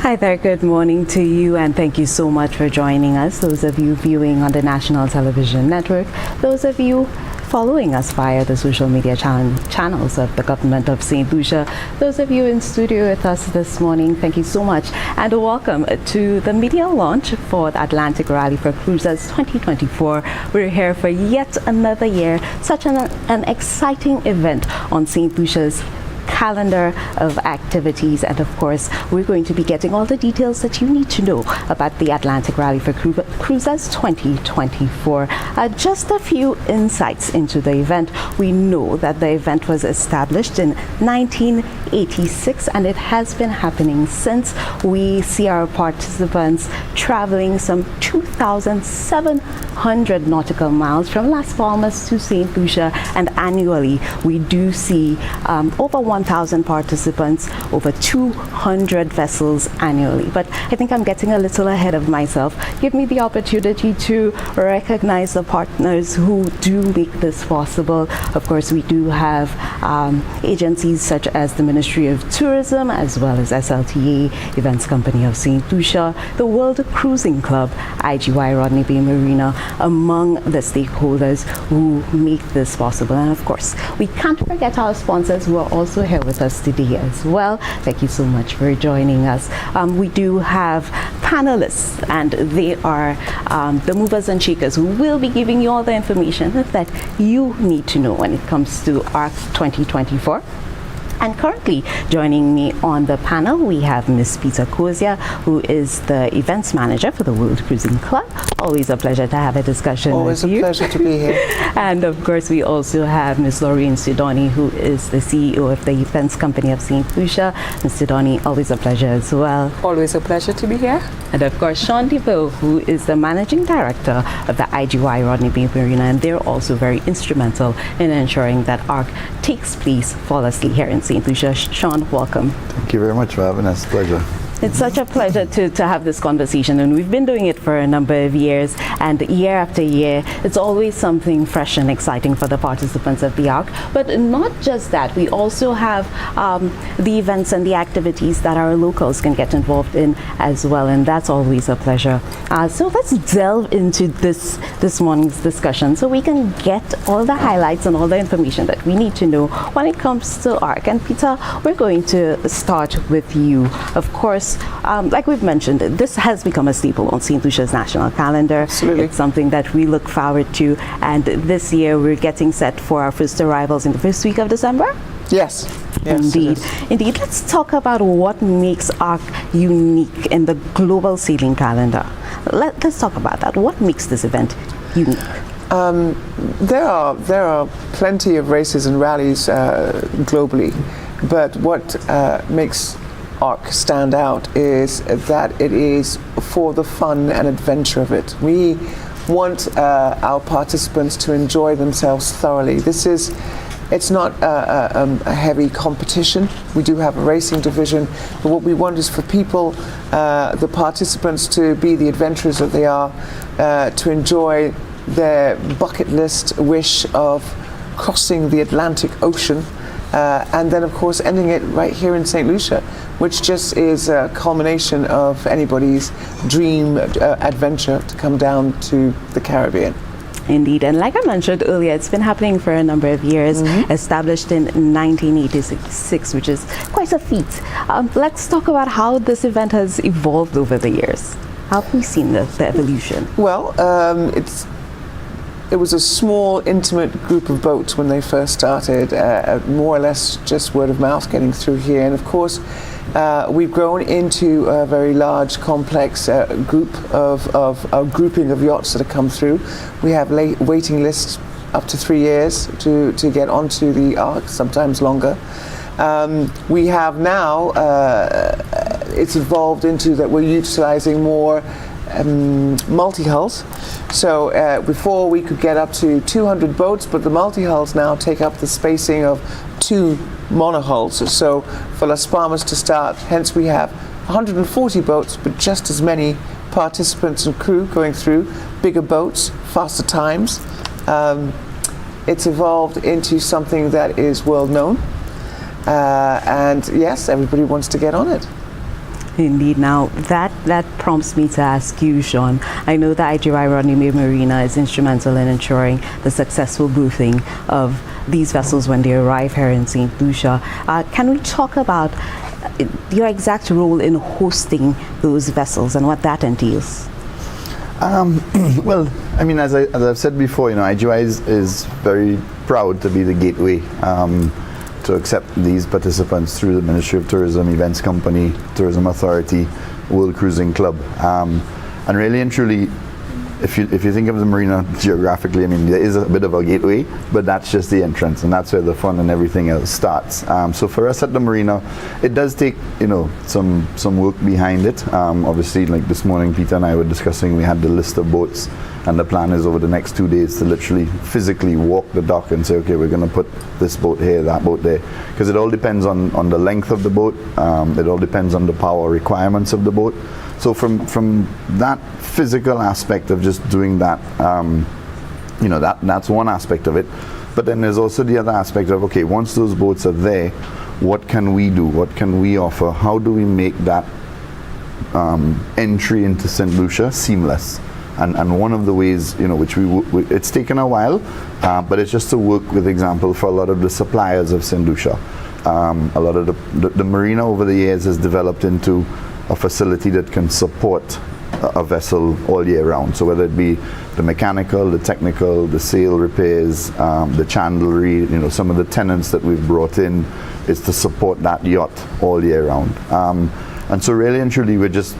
Hi there, good morning to you, and thank you so much for joining us. Those of you viewing on the National Television Network, those of you following us via the social media channels of the government of St. Lucia, those of you in studio with us this morning, thank you so much, and welcome to the media launch for the Atlantic Rally for Cruisers 2024. We're here for yet another year, such an exciting event on St. Lucia's calendar of activities, and of course we're going to be getting all the details that you need to know about the Atlantic Rally for Cruisers 2024. Just a few insights into the event. We know that the event was established in 1986 and it has been happening since. We see our participants traveling some 2,700 nautical miles from Las Palmas to St. Lucia, and annually we do see over 1,000 participants, over 200 vessels annually. But I think I'm getting a little ahead of myself. Give me the opportunity to recognize the partners who do make this possible. Of course, we do have agencies such as the Ministry of Tourism, as well as SLTA, Events Company of St. Lucia, the World Cruising Club, IGY Rodney Bay Marina, among the stakeholders who make this possible. And of course, we can't forget our sponsors who are also here with us today as well. Thank you so much for joining us. We do have panelists, and they are the movers and shakers who will be giving you all the information that you need to know when it comes to ARC 2024. And currently joining me on the panel, we have Ms. Peter Kozia, who is the events manager for the World Cruising Club. Always a pleasure to have a discussion Always with you. Always a pleasure to be here. And of course, we also have Ms. Laureen Sidoni, who is the CEO of the Events Company of St. Lucia. Ms. Sidoni, always a pleasure as well. Always a pleasure to be here. And of course, Sean DeVoe, who is the managing director of the IGY Rodney Bay Marina, and they're also very instrumental in ensuring that ARC takes place flawlessly here in St. Lucia. Sean, welcome. Thank you very much for having us. Pleasure. It's such a pleasure to have this conversation, and we've been doing it for a number of years, and year after year it's always something fresh and exciting for the participants of the ARC. But not just that, we also have the events and the activities that our locals can get involved in as well, and that's always a pleasure. So let's delve into this morning's discussion so we can get all the highlights and all the information that we need to know when it comes to ARC. And Peter, we're going to start with you. Of course, like we've mentioned, this has become a staple on St. Lucia's national calendar. Absolutely. It's something that we look forward to, and this year we're getting set for our first arrivals in the first week of December. Yes. Indeed. Indeed. Let's talk about what makes ARC unique in the global sailing calendar. Let's talk about that. What makes this event unique? There are plenty of races and rallies globally, but what makes ARC stand out is that it is for the fun and adventure of it. We want our participants to enjoy themselves thoroughly. It's not a heavy competition. We do have a racing division, but what we want is for people, the participants, to be the adventurers that they are, to enjoy their bucket list wish of crossing the Atlantic Ocean, and then of course ending it right here in St. Lucia, which just is a culmination of anybody's dream adventure to come down to the Caribbean. Indeed, and like I mentioned earlier, it's been happening for a number of years, established in 1986, which is quite a feat. Let's talk about how this event has evolved over the years. How have we seen the evolution? Well, it was a small, intimate group of boats when they first started, more or less just word of mouth getting through here. And of course, we've grown into a very large, complex grouping of yachts that have come through. We have waiting lists up to 3 years to get onto the ARC, sometimes longer. We have now, it's evolved into that we're utilizing more multi-hulls. So before we could get up to 200 boats, but the multi-hulls now take up the spacing of 2 monohulls. So for Las Palmas to start, hence we have 140 boats, but just as many participants and crew going through, bigger boats, faster times. It's evolved into something that is world known. And yes, everybody wants to get on it. Indeed. Now, that prompts me to ask you, Sean. I know that IGY Rodney Bay Marina is instrumental in ensuring the successful berthing of these vessels when they arrive here in St. Lucia. Can we talk about your exact role in hosting those vessels and what that entails? Well, I mean, as I've said before, IGY is very proud to be the gateway to accept these participants through the Ministry of Tourism, Events Company, Tourism Authority, World Cruising Club. And really and truly, if you think of the marina geographically, I mean, there is a bit of a gateway, but that's just the entrance, and that's where the fun and everything else starts. So for us at the marina, it does take, some work behind it. Obviously, like this morning, Peter and I were discussing, we had the list of boats, and the plan is over the next 2 days to literally physically walk the dock and say, okay, we're going to put this boat here, that boat there, because it all depends on the length of the boat. It all depends on the power requirements of the boat. So from that physical aspect of just doing that, that's one aspect of it. But then there's also the other aspect of, okay, once those boats are there, what can we do? What can we offer? How do we make that entry into St. Lucia seamless? And one of the ways, which it's taken a while, but it's just to work with example for a lot of the suppliers of St. Lucia. A lot of the marina over the years has developed into a facility that can support a vessel all year round. So whether it be the mechanical, the technical, the sail repairs, the chandlery, some of the tenants that we've brought in is to support that yacht all year round. And so really and truly, we're just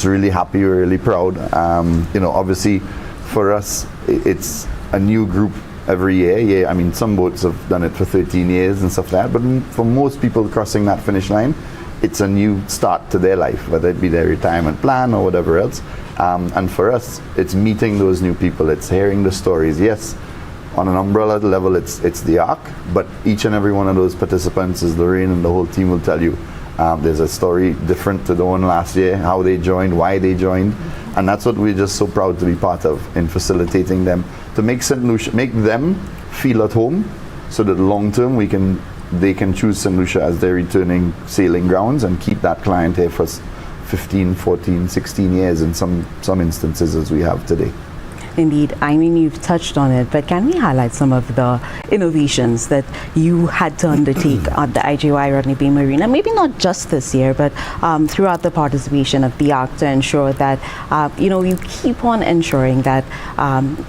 really happy, we're really proud. Obviously for us, it's a new group every year. Yeah, I mean, some boats have done it for 13 years and stuff like that, but for most people crossing that finish line, it's a new start to their life, whether it be their retirement plan or whatever else. And for us, it's meeting those new people. It's hearing the stories. Yes, on an umbrella level, it's the Ark, but each and every one of those participants, as Lorraine and the whole team will tell you, there's a story different to the one last year, how they joined, why they joined. And that's what we're just so proud to be part of, in facilitating them, to make St. Lucia, make them feel at home, so that long term they can choose St. Lucia as their returning sailing grounds and keep that client here for 15, 14, 16 years in some instances, as we have today. Indeed. I mean, you've touched on it, but can we highlight some of the innovations that you had to undertake at the IGY Rodney Bay Marina? Maybe not just this year, but throughout the participation of the Ark, to ensure that, you keep on ensuring that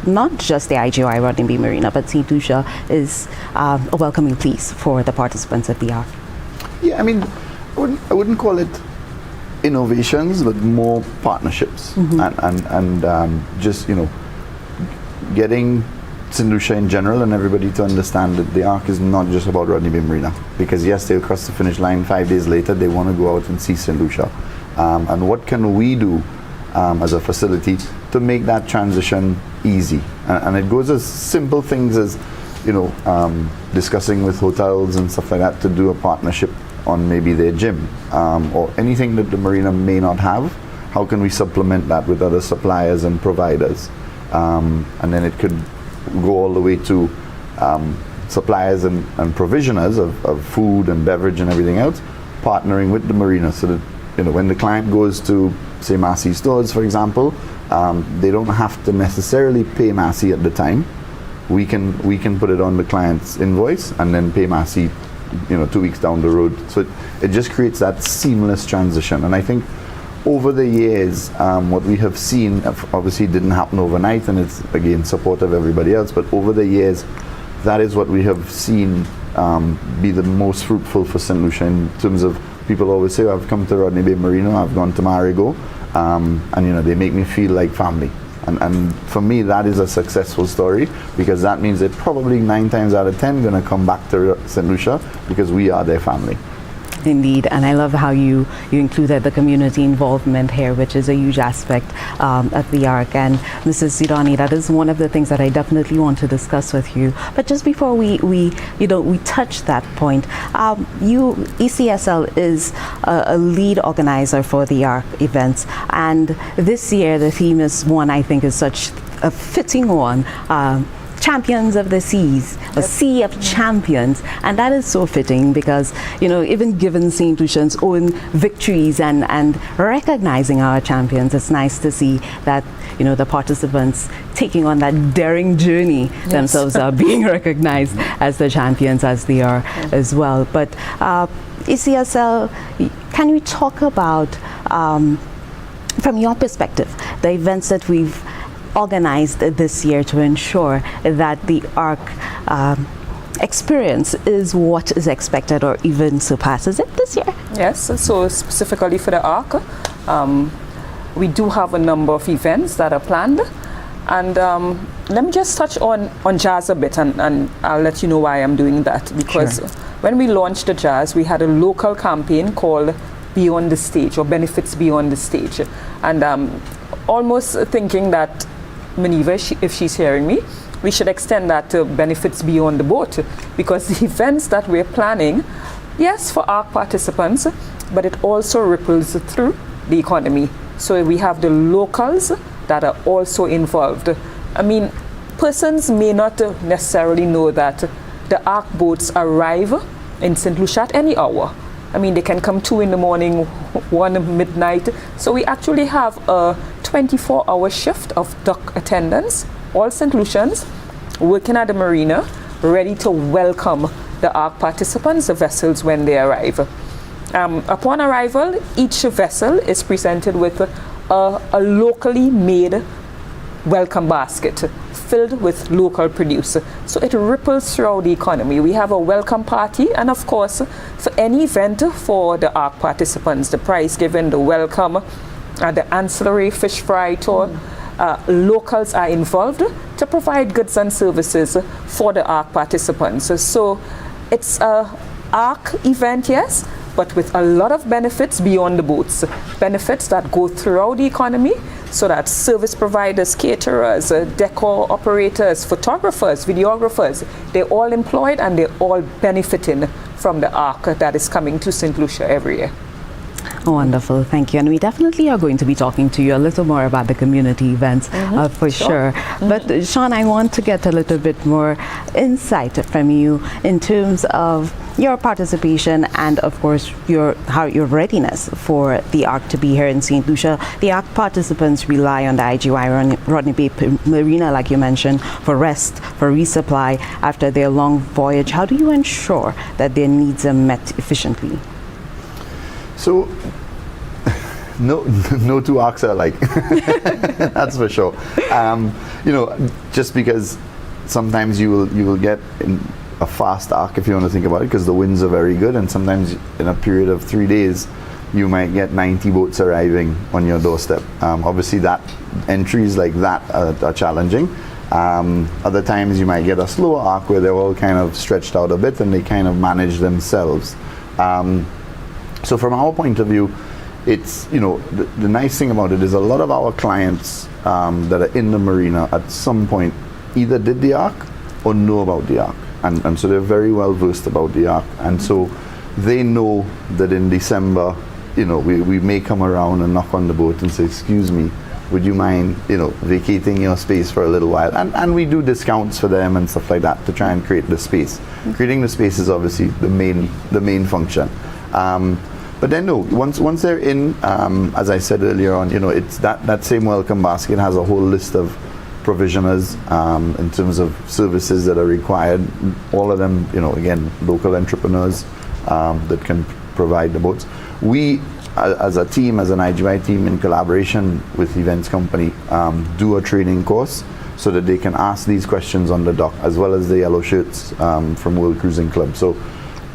not just the IGY Rodney Bay Marina, but St. Lucia is a welcoming place for the participants of the Ark. Yeah, I mean, I wouldn't call it innovations, but more partnerships, and just getting St. Lucia in general and everybody to understand that the Ark is not just about Rodney Bay Marina, because yes, they'll cross the finish line 5 days later, they want to go out and see St. Lucia, and what can we do as a facility to make that transition easy? And it goes as simple things as discussing with hotels and stuff like that to do a partnership on maybe their gym, or anything that the marina may not have. How can we supplement that with other suppliers and providers? And then it could go all the way to suppliers and provisioners of food and beverage and everything else, partnering with the marina, so that when the client goes to, say, Massey stores, for example, they don't have to necessarily pay Massey at the time. We can put it on the client's invoice and then pay Massey 2 weeks down the road. So it just creates that seamless transition. And I think over the years, what we have seen, obviously didn't happen overnight, and it's again support of everybody else, but over the years, that is what we have seen be the most fruitful for St. Lucia, in terms of people always say, I've come to Rodney Bay Marina, I've gone to Marigo, and they make me feel like family. And for me, that is a successful story, because that means they're probably 9 times out of 10 going to come back to St. Lucia, because we are their family. Indeed, and I love how you included the community involvement here, which is a huge aspect of the Ark. And Mrs. Zidani, that is one of the things that I definitely want to discuss with you. But just before we touch that point, ECSL is a lead organizer for the Ark events, and this year the theme is one I think is such a fitting one. champions of the seas, a sea of champions, and that is so fitting because, you know, even given St. Lucia's own victories and recognizing our champions, it's nice to see that, you know, the participants taking on that daring journey themselves are being recognized as the champions as they are as well. But ECSL, can we talk about, from your perspective, the events that we've organized this year to ensure that the ARC experience is what is expected or even surpasses it this year? Yes, so specifically for the ARC, we do have a number of events that are planned. And let me just touch on jazz a bit, and I'll let you know why I'm doing that. Because when we launched the jazz, we had a local campaign called Beyond the Stage, or Benefits Beyond the Stage. And almost thinking that Maneva, if she's hearing me, we should extend that to Benefits Beyond the Boat, because the events that we're planning, yes, for ARC participants, but it also ripples through the economy. So we have the locals that are also involved. I mean, persons may not necessarily know that the ARC boats arrive in St. Lucia at any hour. I mean, they can come 2 in the morning, 1 midnight. So we actually have a 24-hour shift of dock attendants, all St. Lucians, working at the marina, ready to welcome the ARC participants, the vessels, when they arrive. Upon arrival, each vessel is presented with a locally made welcome basket filled with local produce. So it ripples throughout the economy. We have a welcome party, and of course, for any event for the ARC participants, the prize given, the welcome, the ancillary fish fry tour, locals are involved to provide goods and services for the ARC participants. So it's a ARC event, yes, but with a lot of benefits beyond the boats. Benefits that go throughout the economy, so that service providers, caterers, decor operators, photographers, videographers, they're all employed and they're all benefiting from the ARC that is coming to St. Lucia every year. Wonderful, thank you. And we definitely are going to be talking to you a little more about the community events for sure. But Sean, I want to get a little bit more insight from you in terms of your participation and of course your readiness for the ARC to be here in St. Lucia. The ARC participants rely on the IGY Rodney Bay Marina, like you mentioned, for rest, for resupply after their long voyage. How do you ensure that their needs are met efficiently? So, no two ARCs are alike. That's for sure. You know, just because sometimes you will get in a fast ARC, if you want to think about it, because the winds are very good, and sometimes in a period of 3 days you might get 90 boats arriving on your doorstep. Obviously, that entries like that are challenging. Other times you might get a slower ARC where they're all kind of stretched out a bit and they kind of manage themselves. So from our point of view, it's, you know, the nice thing about it is a lot of our clients that are in the marina at some point either did the ARC or know about the ARC. And so they're very well versed about the ARC. And so they know that in December, you know, we may come around and knock on the boat and say, excuse me, would you mind, you know, vacating your space for a little while? And we do discounts for them and stuff like that to try and create the space. Creating the space is obviously the main function. But then no, once they're in, as I said earlier on, you know, it's that same welcome basket has a whole list of provisioners in terms of services that are required. All of them, you know, again, local entrepreneurs that can provide the boats. We, as a team, as an IGY team, in collaboration with events company, do a training course so that they can ask these questions on the dock, as well as the yellow shirts from World Cruising Club. So,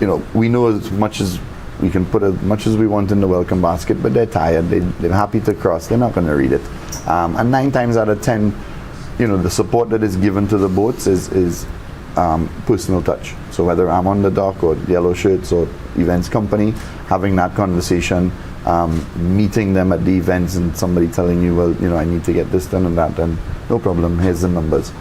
you know, we know as much as we can put as much as we want in the welcome basket, but they're tired, they're happy to cross, they're not going to read it. And 9 times out of 10, you know, the support that is given to the boats is personal touch. So whether I'm on the dock or yellow shirts or events company, having that conversation, meeting them at the events and somebody telling you, well, you know, I need to get this done and that, then no problem, here's the numbers.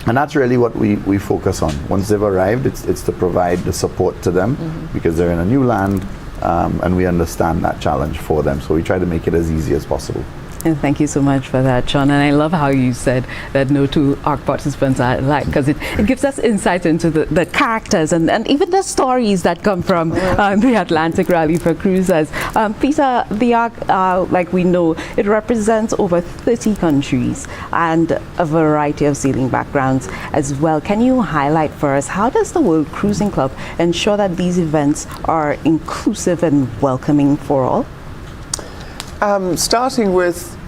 And that's really what we focus on. Once they've arrived, it's to provide the support to them because they're in a new land, and we understand that challenge for them. So we try to make it as easy as possible. And thank you so much for that, Sean. And I love how you said that no two ARC participants are alike, because it gives us insight into the characters and even the stories that come from the Atlantic Rally for Cruisers. Peter, the ARC, like we know, it represents over 30 countries and a variety of sailing backgrounds as well. Can you highlight for us, how does the World Cruising Club ensure that these events are inclusive and welcoming for all? Starting with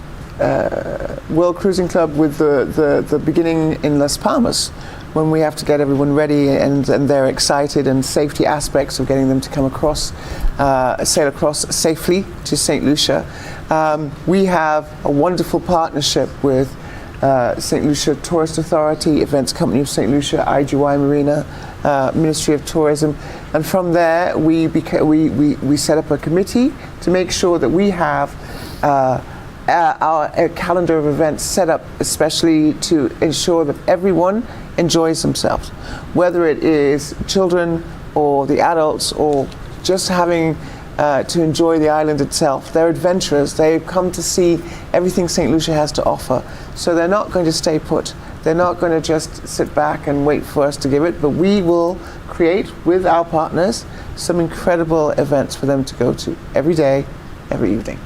World Cruising Club, with the beginning in Las Palmas, when we have to get everyone ready and they're excited, and safety aspects of getting them to come across, sail across safely to St. Lucia. We have a wonderful partnership with St. Lucia Tourist Authority, Events Company of St. Lucia, IGY Marina, Ministry of Tourism, and from there we set up a committee to make sure that we have our calendar of events set up especially to ensure that everyone enjoys themselves, whether it is children or the adults or just having to enjoy the island itself. They're adventurers. They've come to see everything St. Lucia has to offer, so they're not going to stay put. They're not going to just sit back and wait for us to give it, but we will create with our partners some incredible events for them to go to every day, every evening.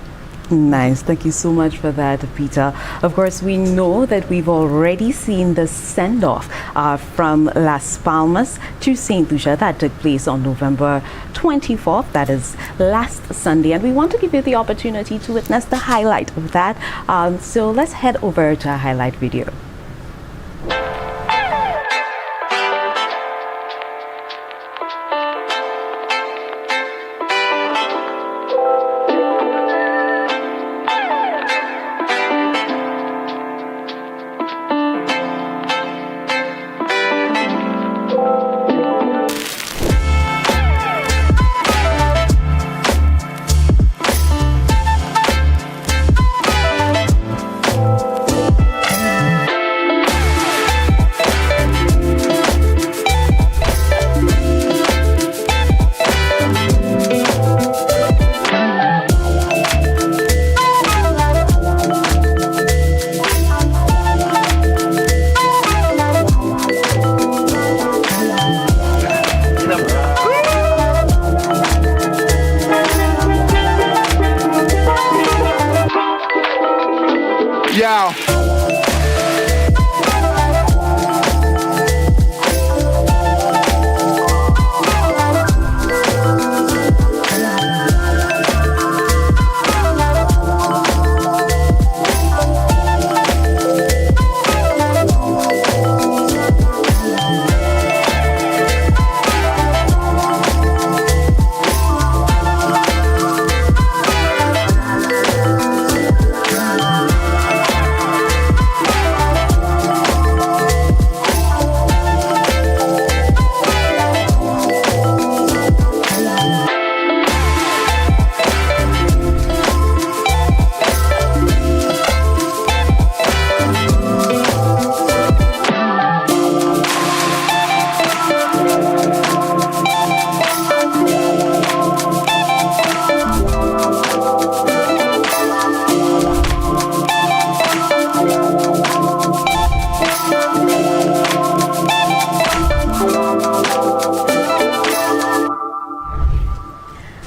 Nice. Thank you so much for that, Peter. Of course, we know that we've already seen the send-off from Las Palmas to St. Lucia that took place on November 24th. That is last Sunday. And we want to give you the opportunity to witness the highlight of that. So let's head over to a highlight video. Yo.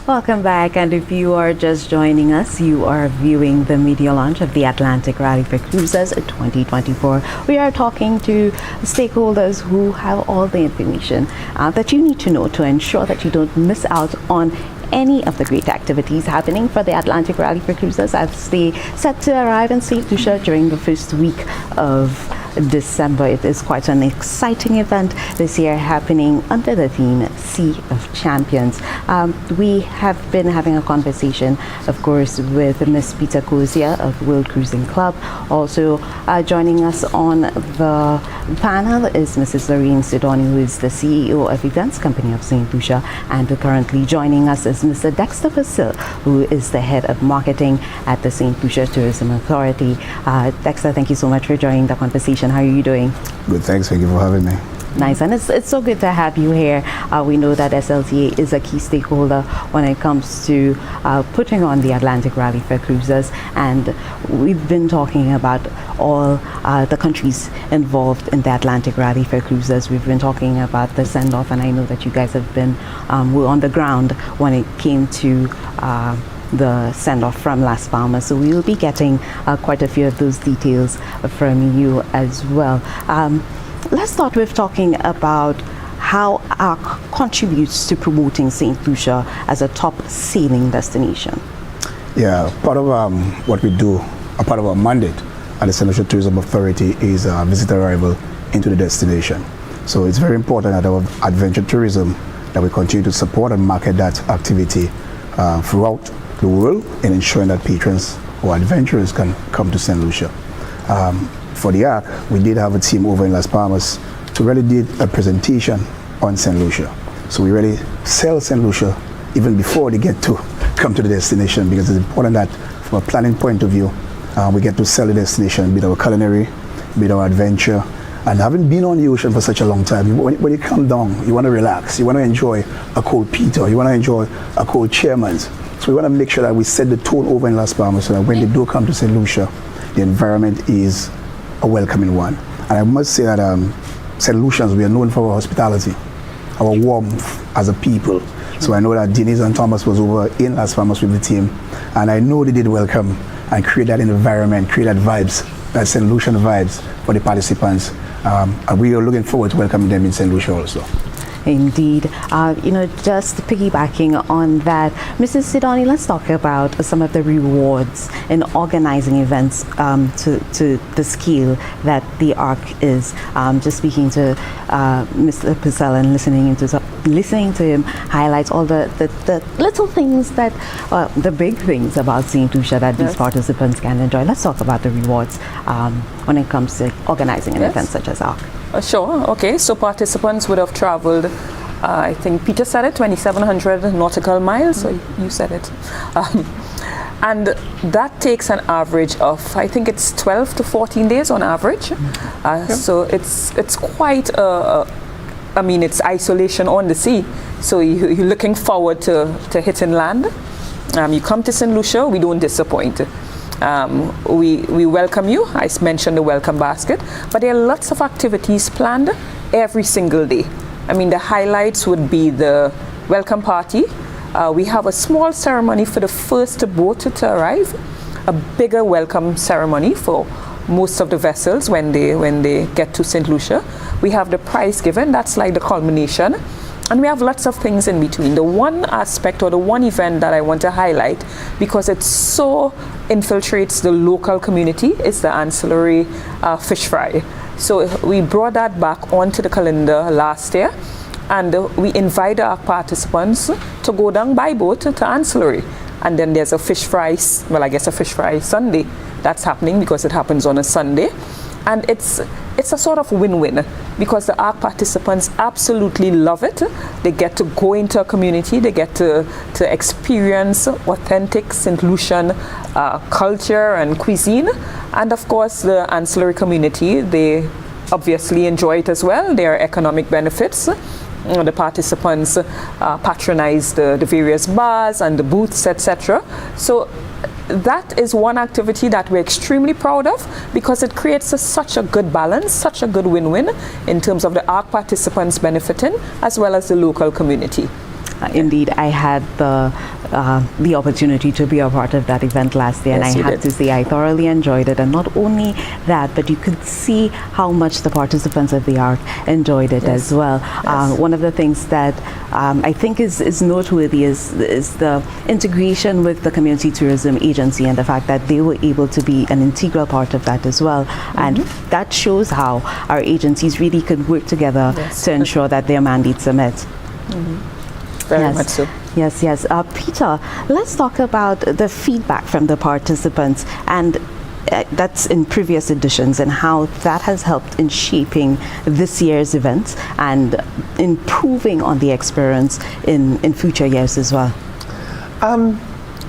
Welcome back, and if you are just joining us, you are viewing the media launch of the Atlantic Rally for Cruisers 2024. We are talking to stakeholders who have all the information that you need to know to ensure that you don't miss out on any of the great activities happening for the Atlantic Rally for Cruisers as they set to arrive in St. Lucia during the first week of December. It is quite an exciting event this year, happening under the theme Sea of Champions. We have been having a conversation, of course, with Ms. Peter Kozia of World Cruising Club. Also joining us on the panel is Mrs. Lorraine Sidoni, who is the CEO of Events Company of St. Lucia, and currently joining us is Mr. Dexter Vasil, who is the head of marketing at the St. Lucia Tourism Authority. Dexter, thank you so much for joining the conversation. How are you doing? Good, thanks. Thank you for having me. Nice, and it's so good to have you here. We know that SLTA is a key stakeholder when it comes to putting on the Atlantic Rally for Cruisers, and we've been talking about all the countries involved in the Atlantic Rally for Cruisers. We've been talking about the send-off, and I know that you guys have been were on the ground when it came to the send-off from Las Palmas, so we will be getting quite a few of those details from you as well. Let's start with talking about how ARC contributes to promoting St. Lucia as a top sailing destination. Yeah, part of what we do, a part of our mandate at the St. Lucia Tourism Authority is visitor arrival into the destination. So it's very important that our adventure tourism, that we continue to support and market that activity throughout the world, and ensuring that patrons or adventurers can come to St. Lucia. For the ARC, we did have a team over in Las Palmas to really did a presentation on St. Lucia. So we really sell St. Lucia even before they get to come to the destination, because it's important that from a planning point of view, we get to sell the destination, be it our culinary, be it our adventure. And having been on the ocean for such a long time, when you come down, you want to relax, you want to enjoy a cold pita, you want to enjoy a cold chairman's. So we want to make sure that we set the tone over in Las Palmas so that when they do come to St. Lucia, the environment is a welcoming one. And I must say that St. Lucians, we are known for our hospitality, our warmth as a people. So I know that Denise and Thomas was over in Las Palmas with the team, and I know they did welcome and create that environment, create that vibes, that St. Lucian vibes for the participants. And we are looking forward to welcoming them in St. Lucia also. Indeed. Just piggybacking on that, Mrs. Sidoni, let's talk about some of the rewards in organizing events to the scale that the ARC is. Just speaking to Mr. Purcell and listening to him highlights all the little things that, the big things about St. Lucia that these participants can enjoy. Let's talk about the rewards when it comes to organizing an event such as ARC. Sure. Okay. So participants would have traveled, I think Peter said it, 2,700 nautical miles. So you said it, and that takes an average of, I think it's 12 to 14 days on average. So it's quite I mean, it's isolation on the sea. So you're looking forward to hitting land. You come to St. Lucia, we don't disappoint. We welcome you. I mentioned the welcome basket, but there are lots of activities planned every single day. I mean, the highlights would be the welcome party. We have a small ceremony for the first boat to arrive, a bigger welcome ceremony for most of the vessels when they get to St. Lucia. We have the prize given, that's like the culmination. And we have lots of things in between. The one aspect or the one event that I want to highlight, because it so infiltrates the local community, is the ancillary fish fry. So we brought that back onto the calendar last year, and we invite our participants to go down by boat to ancillary. And then there's a fish fry, well, I guess a fish fry Sunday that's happening because it happens on a Sunday. And it's a sort of win-win, because the ARC participants absolutely love it. They get to go into a community, they get to experience authentic St. Lucian culture and cuisine. And of course, the ancillary community, they obviously enjoy it as well. There are economic benefits. The participants patronize the various bars and the booths, etc. So that is one activity that we're extremely proud of, because it creates such a good balance, such a good win-win in terms of the ARC participants benefiting as well as the local community. Indeed, I had the opportunity to be a part of that event last year, and I had to say I thoroughly enjoyed it. And not only that, but you could see how much the participants of the ARC enjoyed it as well. One of the things that I think is noteworthy is the integration with the Community Tourism Agency, and the fact that they were able to be an integral part of that as well. And that shows how our agencies really could work together to ensure that their mandates are met. Very much so. Yes. Peter, let's talk about the feedback from the participants, and that's in previous editions, and how that has helped in shaping this year's events and improving on the experience in future years as well.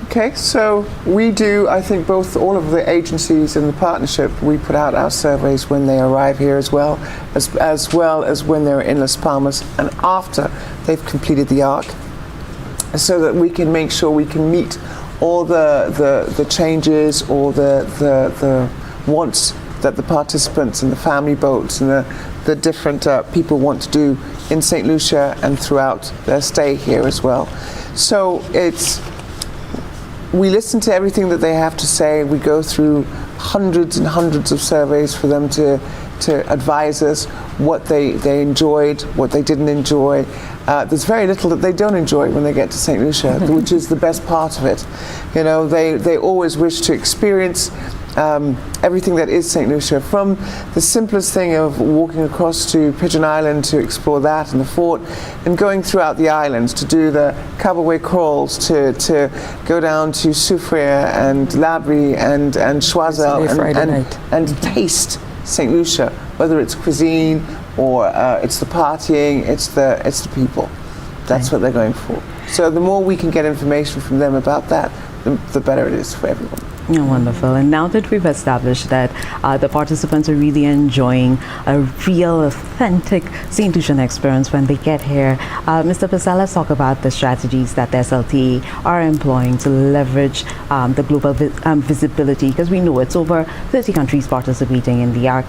Okay, so we do, I think, both all of the agencies and the partnership, we put out our surveys when they arrive here as well as when they're in Las Palmas and after they've completed the arc, so that we can make sure we can meet all the changes or the wants that the participants and the family boats and the different people want to do in St. Lucia and throughout their stay here as well. So we listen to everything that they have to say. We go through hundreds and hundreds of surveys for them to advise us what they enjoyed, what they didn't enjoy. There's very little that they don't enjoy when they get to St. Lucia, which is the best part of it. You know, they always wish to experience everything that is St. Lucia, from the simplest thing of walking across to Pigeon Island to explore that and the fort, and going throughout the islands to do the caboaway crawls, to go down to Soufriere and Labri and Choiseul and taste St. Lucia, whether it's cuisine or it's the partying, it's the people. That's what they're going for. So the more we can get information from them about that, the better it is for everyone. Oh, wonderful. And now that we've established that the participants are really enjoying a real, authentic St. Lucian experience when they get here, Mr. Purcell, let's talk about the strategies that the SLTA are employing to leverage the global visibility, because we know it's over 30 countries participating in the ARC,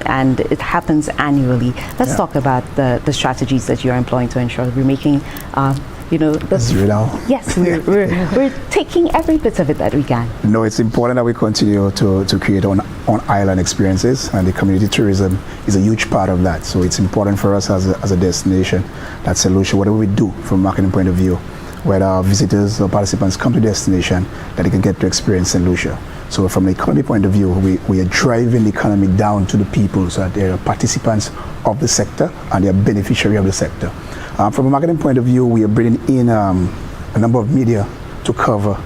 and it happens annually. Let's talk about the strategies that you're employing to ensure we're making yes, we're taking every bit of it that we can. No, it's important that we continue to create on island experiences, and the community tourism is a huge part of that. So it's important for us as a destination that St. Lucia, whatever we do from a marketing point of view, whether our visitors or participants come to the destination, that they can get to experience St. Lucia. So from the economy point of view, we are driving the economy down to the people so that they are participants of the sector and they are beneficiary of the sector. From a marketing point of view, we are bringing in a number of media to cover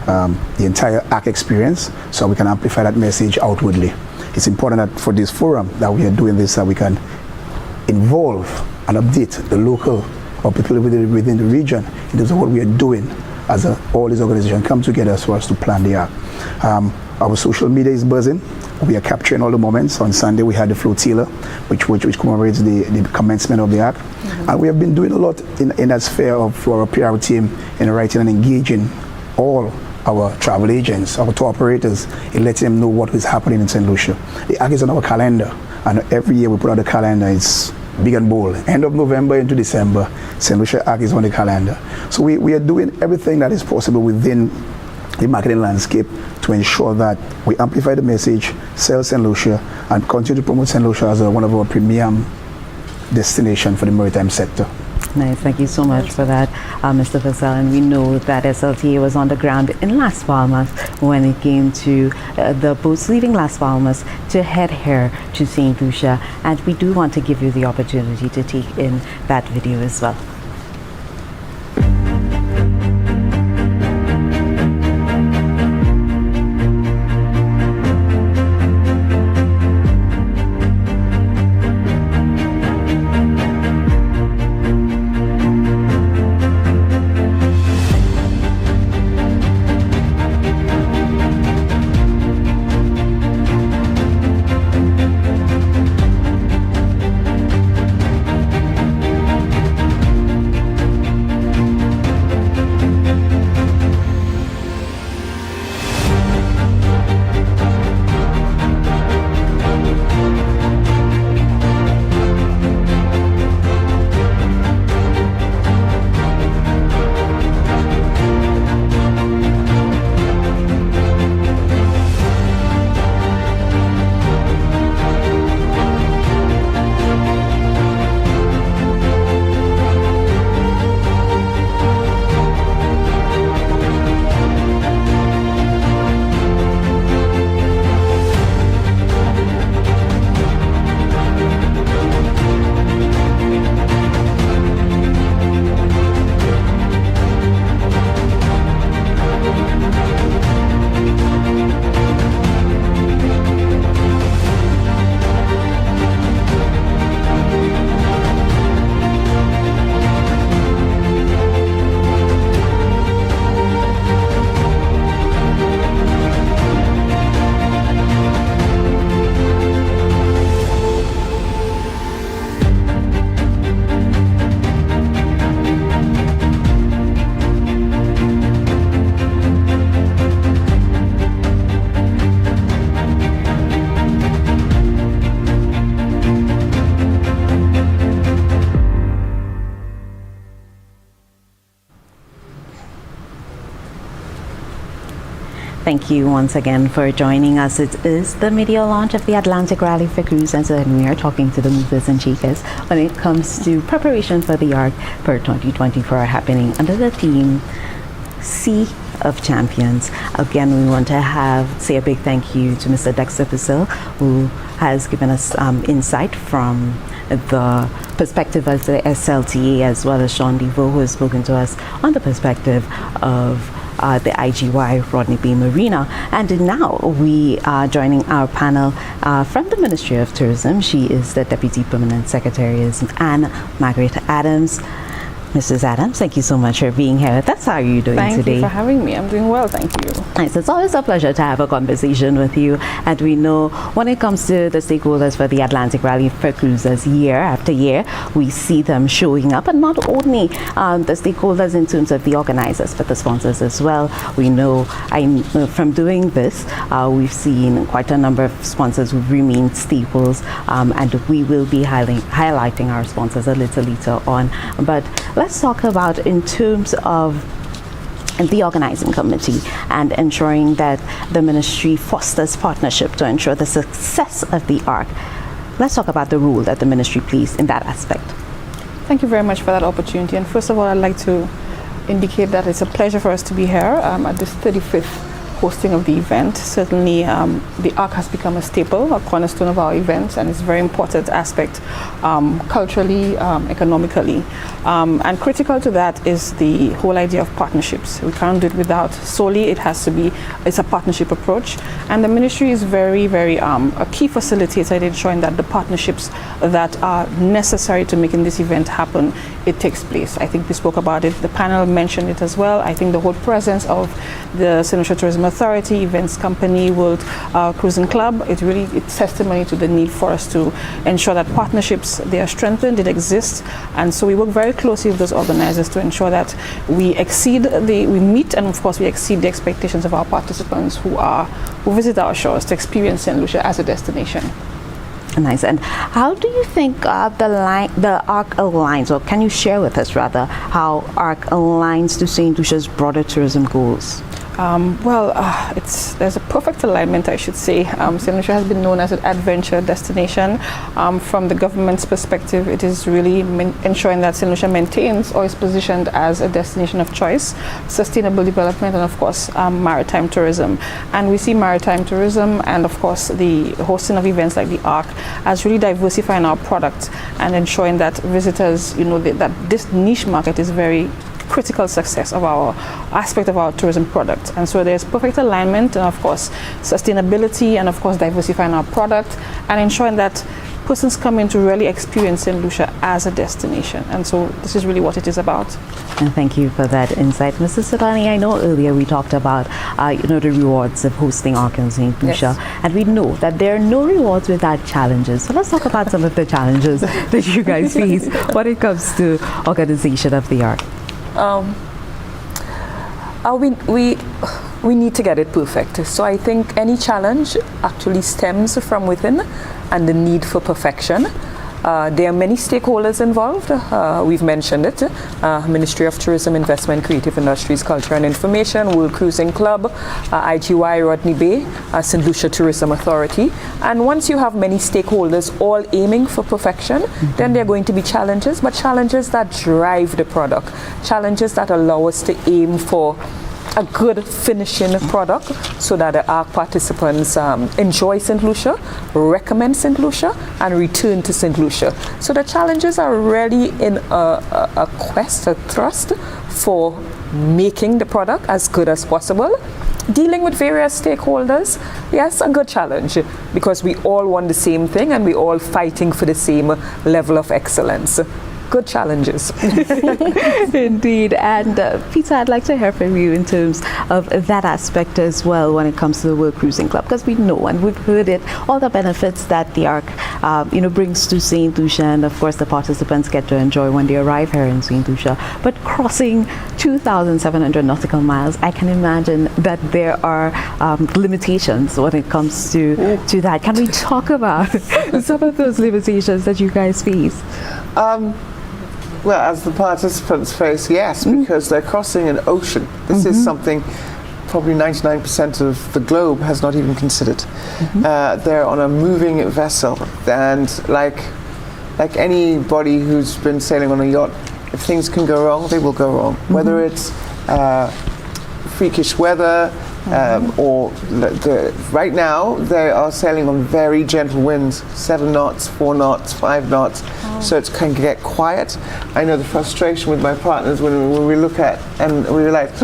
the entire ARC experience, so we can amplify that message outwardly. It's important that for this forum that we are doing this, that we can involve and update the local or people within the region in terms of what we are doing as all these organizations come together for us to plan the ARC. Our social media is buzzing. We are capturing all the moments. On Sunday we had the flotilla, which commemorates the commencement of the ARC. And we have been doing a lot in that sphere for our PR team in writing and engaging all our travel agents, our tour operators, in letting them know what is happening in St. Lucia. The ARC is on our calendar, and every year we put out the calendar. It's big and bold. End of November into December, St. Lucia ARC is on the calendar. So we are doing everything that is possible within the marketing landscape to ensure that we amplify the message, sell St. Lucia, and continue to promote St. Lucia as one of our premium destination for the maritime sector. Nice, thank you so much for that, Mr. Purcell. And we know that SLTA was on the ground in Las Palmas when it came to the boats leaving Las Palmas to head here to St. Lucia. And we do want to give you the opportunity to take in that video as well. Thank you once again for joining us. It is the mid-year launch of the Atlantic Rally for Cruisers, and we are talking to the movers and shakers when it comes to preparation for the ARC for 2024 happening under the theme Sea of Champions. Again, we want to say a big thank you to Mr. Dexter Purcell, who has given us insight from the perspective of the SLTA, as well as Sean Devo, who has spoken to us on the perspective of the IGY Rodney Bay Marina. And now we are joining our panel from the Ministry of Tourism. She is the Deputy Permanent Secretary, Anne Margaret Adams. Mrs. Adams, thank you so much for being here with us. How are you doing today? Thank you for having me. I'm doing well, thank you. Nice. It's always a pleasure to have a conversation with you. And we know when it comes to the stakeholders for the Atlantic Rally for Cruisers, year after year, we see them showing up. And not only the stakeholders in terms of the organizers, but the sponsors as well. We know from doing this, we've seen quite a number of sponsors who've remained staples. And we will be highlighting our sponsors a little later on. But let's talk about in terms of the organizing committee and ensuring that the ministry fosters partnership to ensure the success of the ARC. Let's talk about the role that the ministry plays in that aspect. Thank you very much for that opportunity. And first of all, I'd like to indicate that it's a pleasure for us to be here at this 35th hosting of the event. Certainly the ARC has become a staple, a cornerstone of our events, and it's a very important aspect culturally, economically. And critical to that is the whole idea of partnerships. We can't do it without solely, it's a partnership approach. And the ministry is very, very a key facilitator in ensuring that the partnerships that are necessary to making this event happen, it takes place. I think we spoke about it, the panel mentioned it as well. I think the whole presence of the St. Lucia Tourism Authority, Events Company, World Cruising Club, it's testimony to the need for us to ensure that partnerships, they are strengthened, it exists. And so we work very closely with those organizers to ensure that we meet and of course we exceed the expectations of our participants who visit our shores to experience St. Lucia as a destination. Nice. And how do you think the ARC aligns, or can you share with us rather, how ARC aligns to St. Lucia's broader tourism goals? There's a perfect alignment, I should say. St. Lucia has been known as an adventure destination. From the government's perspective, it is really ensuring that St. Lucia maintains or is positioned as a destination of choice, sustainable development, and of course, maritime tourism. And we see maritime tourism and of course the hosting of events like the ARC as really diversifying our product and ensuring that visitors, that this niche market is very critical success of our aspect of our tourism product. And so there's perfect alignment, and of course sustainability, and of course diversifying our product and ensuring that persons come in to really experience St. Lucia as a destination. And so this is really what it is about. And thank you for that insight. Mrs. Sudani, I know earlier we talked about the rewards of hosting ARC in St. Lucia, yes. And we know that there are no rewards without challenges. So let's talk about some of the challenges that you guys face when it comes to organization of the ARC. We need to get it perfect. So I think any challenge actually stems from within and the need for perfection. There are many stakeholders involved. We've mentioned it. Ministry of Tourism, Investment, Creative Industries, Culture and Information, World Cruising Club, IGY Rodney Bay, St. Lucia Tourism Authority. And once you have many stakeholders all aiming for perfection, then there are going to be challenges, but challenges that drive the product, challenges that allow us to aim for a good finishing product so that the ARC participants enjoy St. Lucia, recommend St. Lucia, and return to St. Lucia. So the challenges are really in a quest, a thrust for making the product as good as possible. Dealing with various stakeholders, yes, a good challenge, because we all want the same thing and we're all fighting for the same level of excellence. Good challenges. Indeed. And Peter, I'd like to hear from you in terms of that aspect as well when it comes to the World Cruising Club, because we know and we've heard it, all the benefits that the ARC brings to St. Lucia, and of course the participants get to enjoy when they arrive here in St. Lucia. But crossing 2,700 nautical miles, I can imagine that there are limitations when it comes to that. Can we talk about some of those limitations that you guys face? Well, as the participants face, yes, because they're crossing an ocean. This is something probably 99% of the globe has not even considered. They're on a moving vessel, and like anybody who's been sailing on a yacht, if things can go wrong, they will go wrong. Whether it's freakish weather, or right now they are sailing on very gentle winds, 7 knots, 4 knots, 5 knots, so it can get quiet. I know the frustration with my partners when we look at and we realize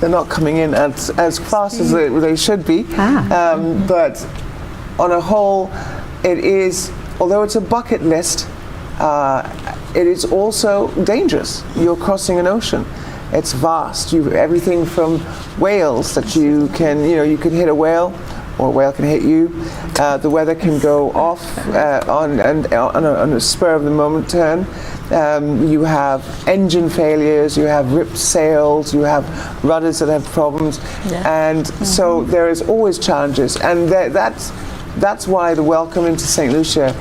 they're not coming in as fast as they should be. But on a whole, it is, although it's a bucket list, it is also dangerous. You're crossing an ocean. It's vast. Everything from whales that you can hit a whale, or a whale can hit you. The weather can go off on a spur of the moment turn. You have engine failures. You have ripped sails. You have rudders that have problems, and so there is always challenges. And that's why the welcome into St. Lucia,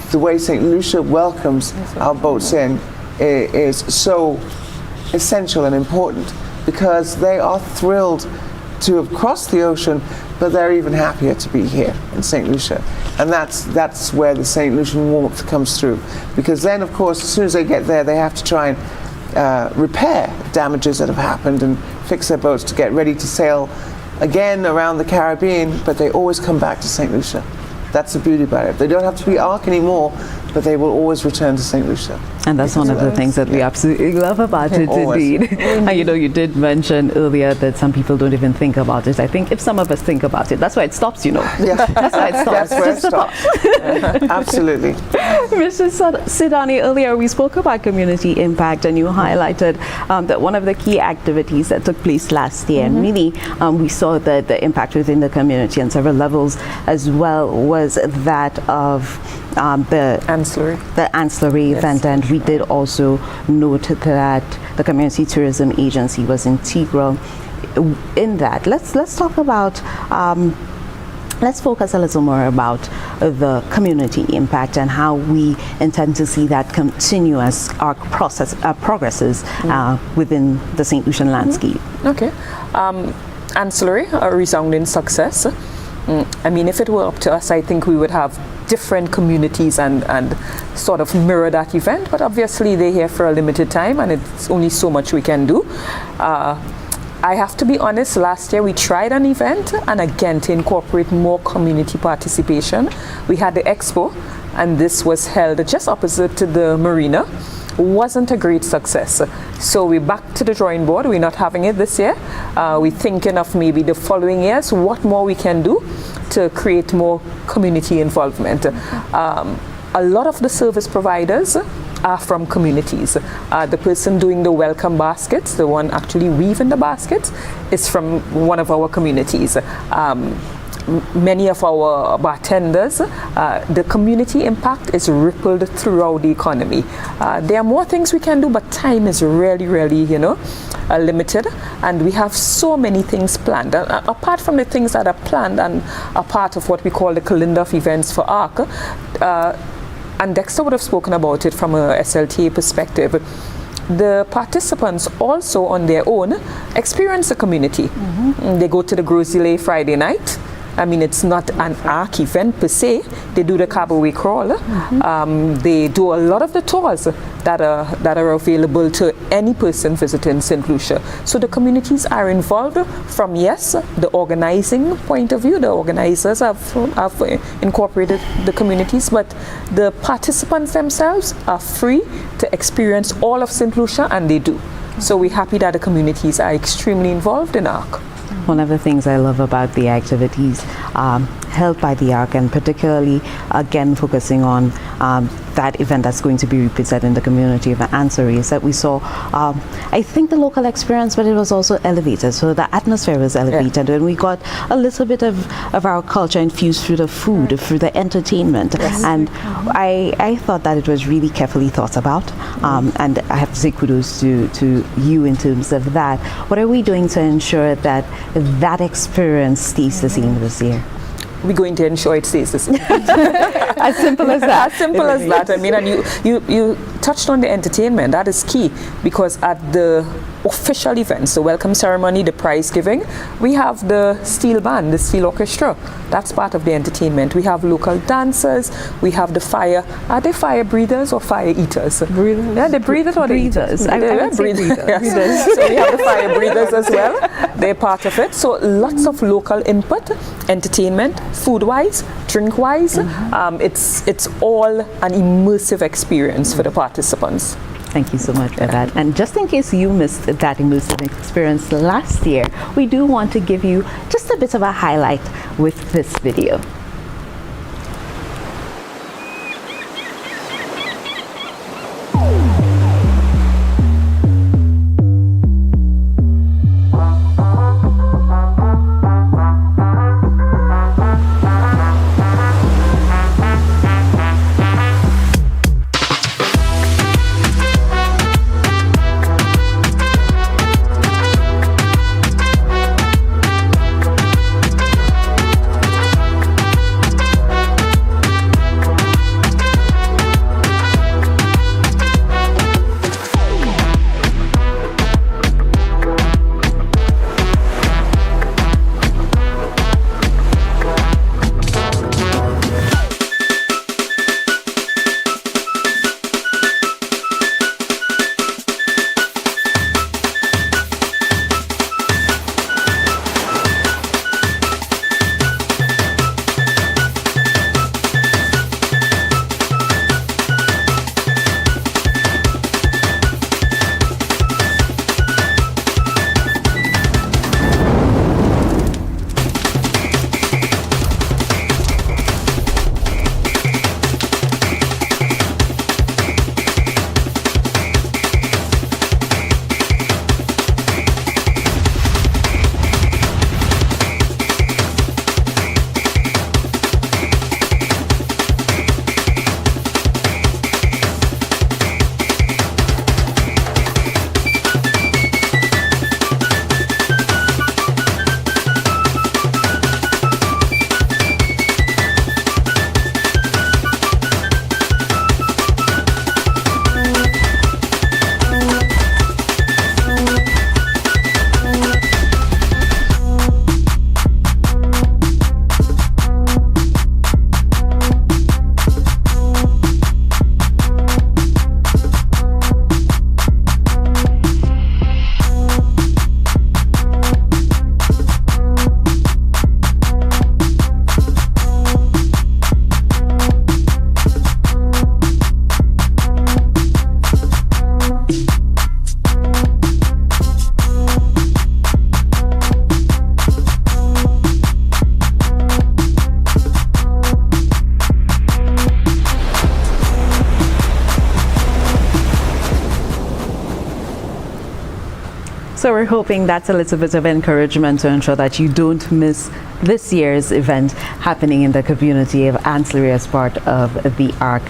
the way St. Lucia welcomes our boats in, is so essential and important, because they are thrilled to have crossed the ocean, but they're even happier to be here in St. Lucia. And that's where the St. Lucian warmth comes through, because then, of course, as soon as they get there, they have to try and repair damages that have happened and fix their boats to get ready to sail again around the Caribbean, but they always come back to St. Lucia. That's the beauty about it. They don't have to be Ark anymore, but they will always return to St. Lucia. And that's one of the things that we absolutely love about it, indeed. And you did mention earlier that some people don't even think about it. I think if some of us think about it, that's why it stops, Yeah. That's why it stops. That's where it stops. Absolutely. Mr. Sidani, earlier we spoke about community impact, and you highlighted that one of the key activities that took place last year, and really we saw the impact within the community on several levels as well, was that of the ancillary event, and we did also note that the Community Tourism Agency was integral in that. Let's talk about let's focus a little more about the community impact and how we intend to see that continue as our progresses within the St. Lucian landscape. Okay. Ancillary, a resounding success. I mean, if it were up to us, I think we would have different communities and sort of mirror that event, but obviously they're here for a limited time and it's only so much we can do. I have to be honest, last year we tried an event, and again, to incorporate more community participation, we had the expo, and this was held just opposite to the marina. Wasn't a great success. So we're back to the drawing board. We're not having it this year. We're thinking of maybe the following years, what more we can do to create more community involvement. A lot of the service providers are from communities. The person doing the welcome baskets, the one actually weaving the baskets, is from one of our communities. Many of our bartenders, the community impact is rippled throughout the economy. There are more things we can do, but time is really, limited, and we have so many things planned. Apart from the things that are planned and are part of what we call the calendar of events for ARC, and Dexter would have spoken about it from a SLTA perspective, the participants also on their own experience the community. They go to the Grosile Friday night. I mean, it's not an ARC event per se. They do the cabaret crawl. They do a lot of the tours that are available to any person visiting St. Lucia. So the communities are involved from, yes, the organizing point of view. The organizers have incorporated the communities, but the participants themselves are free to experience all of St. Lucia, and they do. So we're happy that the communities are extremely involved in ARC. One of the things I love about the activities held by the ARC, and particularly again focusing on that event that's going to be represented in the community of Ansari, is that we saw I think the local experience, but it was also elevated, so the atmosphere was elevated, and we got a little bit of our culture infused through the food, through the entertainment, and I thought that it was really carefully thought about, and I have to say kudos to you in terms of that. What are we doing to ensure that that experience stays the same this year? We're going to ensure it stays the same. As simple as that. As simple as that. I mean, and you touched on the entertainment. That is key, because at the official events, the welcome ceremony, the prize giving, we have the steel band, the steel orchestra. That's part of the entertainment. We have local dancers. We have the fire. Are they fire breathers or fire eaters? Breathers. Yeah, they breathers or they Breathers. eaters? I would say breathers. Yes. So we have the fire breathers as well. They're part of it. So lots of local input, entertainment, food-wise, drink-wise. It's all an immersive experience for the participants. Thank you so much for that. And just in case you missed that immersive experience last year, we do want to give you just a bit of a highlight with this video. So we're hoping that's a little bit of encouragement to ensure that you don't miss this year's event happening in the community of Ancillary as part of the ARC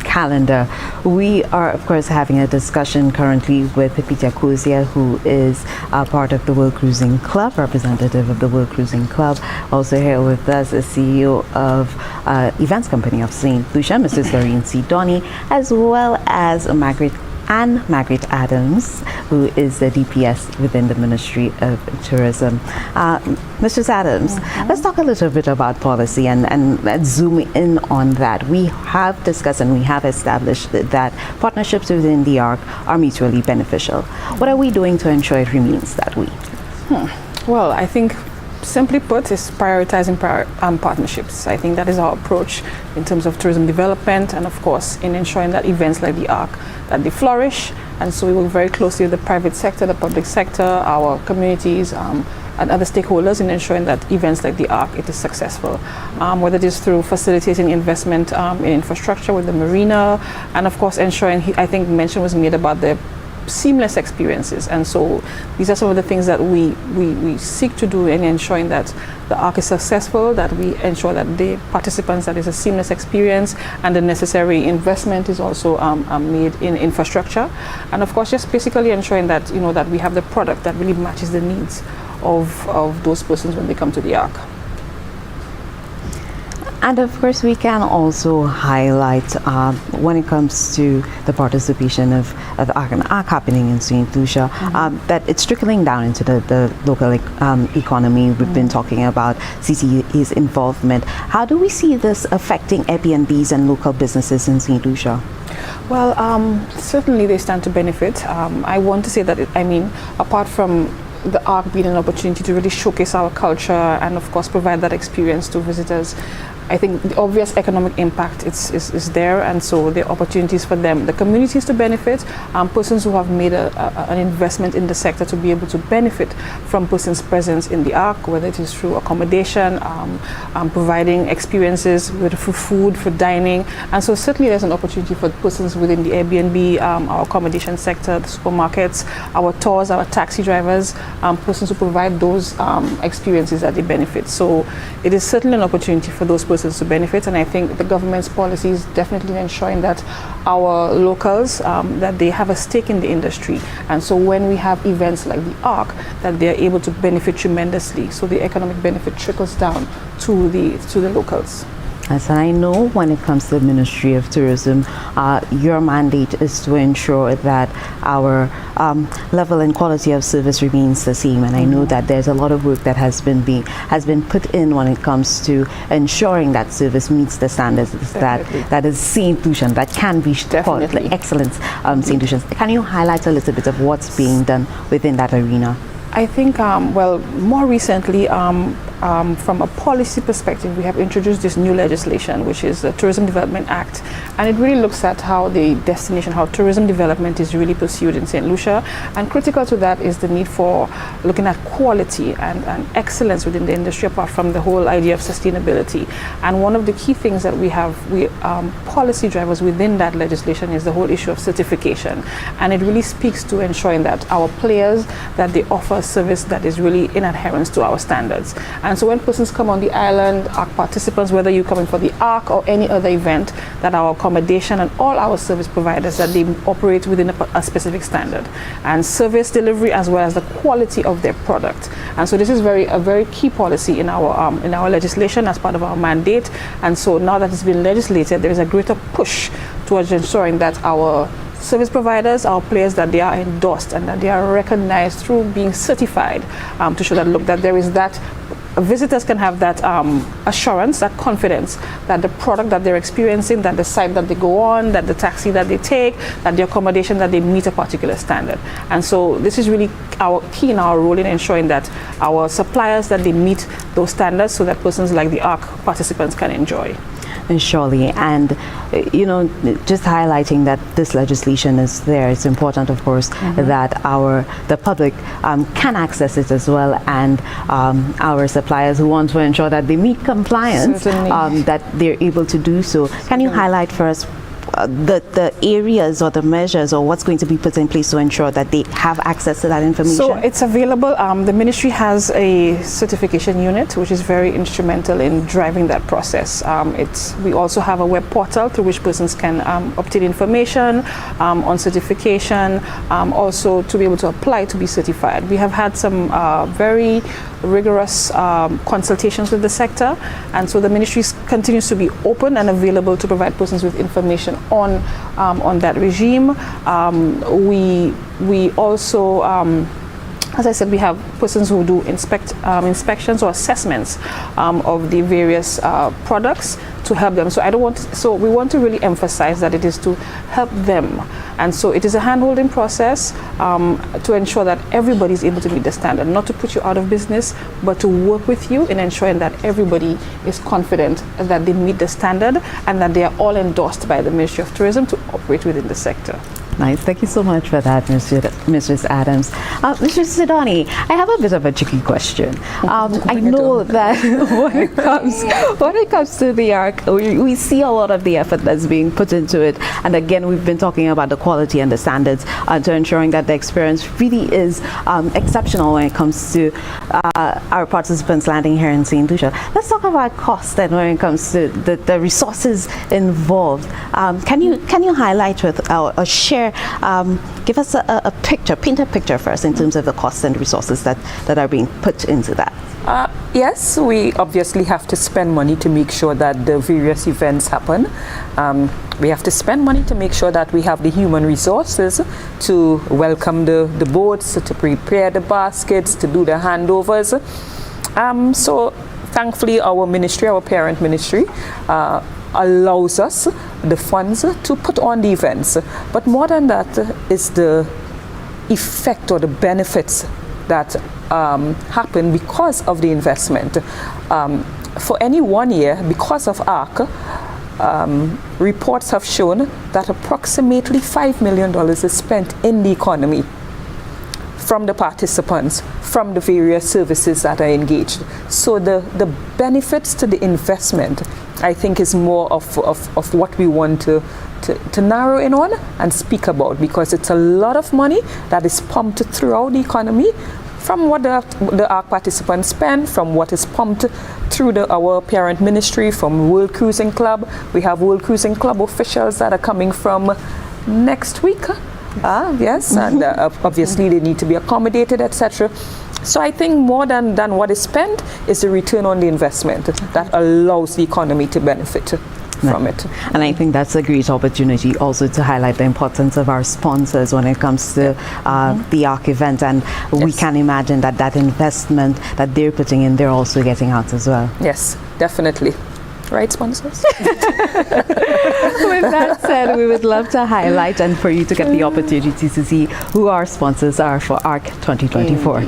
calendar. We are, of course, having a discussion currently with Peter Kozia, who is part of the World Cruising Club, representative of the World Cruising Club. Also here with us is CEO of Events Company of St. Lucia, Mrs. Doreen C. Donny, as well as Margaret Adams, who is the DPS within the Ministry of Tourism. Mrs. Adams, let's talk a little bit about policy and let's zoom in on that. We have discussed and we have established that partnerships within the ARC are mutually beneficial. What are we doing to ensure it remains that way? Well, I think simply put is prioritizing partnerships. I think that is our approach in terms of tourism development and of course in ensuring that events like the ARC, that they flourish. And so we work very closely with the private sector, the public sector, our communities, and other stakeholders in ensuring that events like the ARC, it is successful. Whether it is through facilitating investment in infrastructure with the marina, and of course ensuring, I think mention was made about the seamless experiences, and so these are some of the things that we seek to do in ensuring that the ARC is successful, that we ensure that the participants, that is a seamless experience, and the necessary investment is also made in infrastructure, and of course just basically ensuring that that we have the product that really matches the needs of those persons when they come to the ARC. And of course, we can also highlight when it comes to the participation of ARC and ARC happening in St. Lucia, that it's trickling down into the local economy. We've been talking about CCA's involvement. How do we see this affecting Airbnbs and local businesses in St. Lucia? Well, certainly they stand to benefit. I want to say that, apart from the ARC being an opportunity to really showcase our culture and of course provide that experience to visitors, I think the obvious economic impact is there, and so the opportunities for them, the communities to benefit, persons who have made an investment in the sector to be able to benefit from persons' presence in the ARC, whether it is through accommodation, providing experiences for food, for dining, and so certainly there's an opportunity for persons within the Airbnb, our accommodation sector, the supermarkets, our tours, our taxi drivers, persons who provide those experiences that they benefit. So it is certainly an opportunity for those persons to benefit, and I think the government's policy is definitely ensuring that our locals, that they have a stake in the industry, and so when we have events like the ARC, that they are able to benefit tremendously, so the economic benefit trickles down to the locals. Yes, and I know when it comes to the Ministry of Tourism, your mandate is to ensure that our level and quality of service remains the same. And I know that there's a lot of work that has been put in when it comes to ensuring that service meets the standards that is St. Lucian, that can be called the excellence St. Lucian. Can you highlight a little bit of what's being done within that arena? I think, more recently, from a policy perspective, we have introduced this new legislation, which is the Tourism Development Act, and it really looks at how tourism development is really pursued in St. Lucia, and critical to that is the need for looking at quality and excellence within the industry, apart from the whole idea of sustainability. And one of the key things that we have, policy drivers within that legislation, is the whole issue of certification, and it really speaks to ensuring that our players, that they offer a service that is really in adherence to our standards. And so when persons come on the island, ARC participants, whether you're coming for the ARC or any other event, that our accommodation and all our service providers, that they operate within a specific standard, and service delivery as well as the quality of their product. And so this is a very key policy in our legislation as part of our mandate. And so now that it's been legislated, there is a greater push towards ensuring that our service providers, our players, that they are endorsed and that they are recognized through being certified, to show that, look, that there is that visitors can have that assurance, that confidence that the product that they're experiencing, that the site that they go on, that the taxi that they take, that the accommodation, that they meet a particular standard. And so this is really our key in our role in ensuring that our suppliers, that they meet those standards, so that persons like the ARC participants can enjoy. Surely, and just highlighting that this legislation is there, it's important, of course, that the public can access it as well, and our suppliers who want to ensure that they meet compliance, that they're able to do so. Can you highlight for us the areas or the measures or what's going to be put in place to ensure that they have access to that information? So it's available. The ministry has a certification unit which is very instrumental in driving that process. We also have a web portal through which persons can obtain information on certification, also to be able to apply to be certified. We have had some very rigorous consultations with the sector, and so the ministry continues to be open and available to provide persons with information on that regime. We also, as I said, we have persons who do inspections or assessments of the various products to help them. So we want to really emphasize that it is to help them, and so it is a hand-holding process to ensure that everybody is able to meet the standard, not to put you out of business, but to work with you in ensuring that everybody is confident that they meet the standard and that they are all endorsed by the Ministry of Tourism to operate within the sector. Nice. Thank you so much for that, Mrs. Adams. Mr. Sidoni, I have a bit of a tricky question. I know that when it comes to the ARC, we see a lot of the effort that's being put into it. And again, we've been talking about the quality and the standards to ensuring that the experience really is exceptional when it comes to our participants landing here in St. Lucia. Let's talk about cost and when it comes to the resources involved. Can you highlight with or share, give us a picture, paint a picture first in terms of the costs and resources that are being put into that? Yes, we obviously have to spend money to make sure that the various events happen. We have to spend money to make sure that we have the human resources to welcome the boats, to prepare the baskets, to do the handovers. So thankfully our ministry, our parent ministry, allows us the funds to put on the events. But more than that is the effect or the benefits that happen because of the investment. For any 1 year, because of ARC, reports have shown that approximately $5 million is spent in the economy from the participants, from the various services that are engaged. So the benefits to the investment, I think, is more of what we want to narrow in on and speak about, because it's a lot of money that is pumped throughout the economy from what the ARC participants spend, from what is pumped through our parent ministry, from World Cruising Club. We have World Cruising Club officials that are coming from next week. Yes, and obviously they need to be accommodated, etc. So I think more than what is spent is the return on the investment that allows the economy to benefit from it. And I think that's a great opportunity also to highlight the importance of our sponsors when it comes to the ARC event, and we can imagine that investment that they're putting in, they're also getting out as well. Yes, definitely. Right, sponsors? With that said, we would love to highlight and for you to get the opportunity to see who our sponsors are for ARC 2024.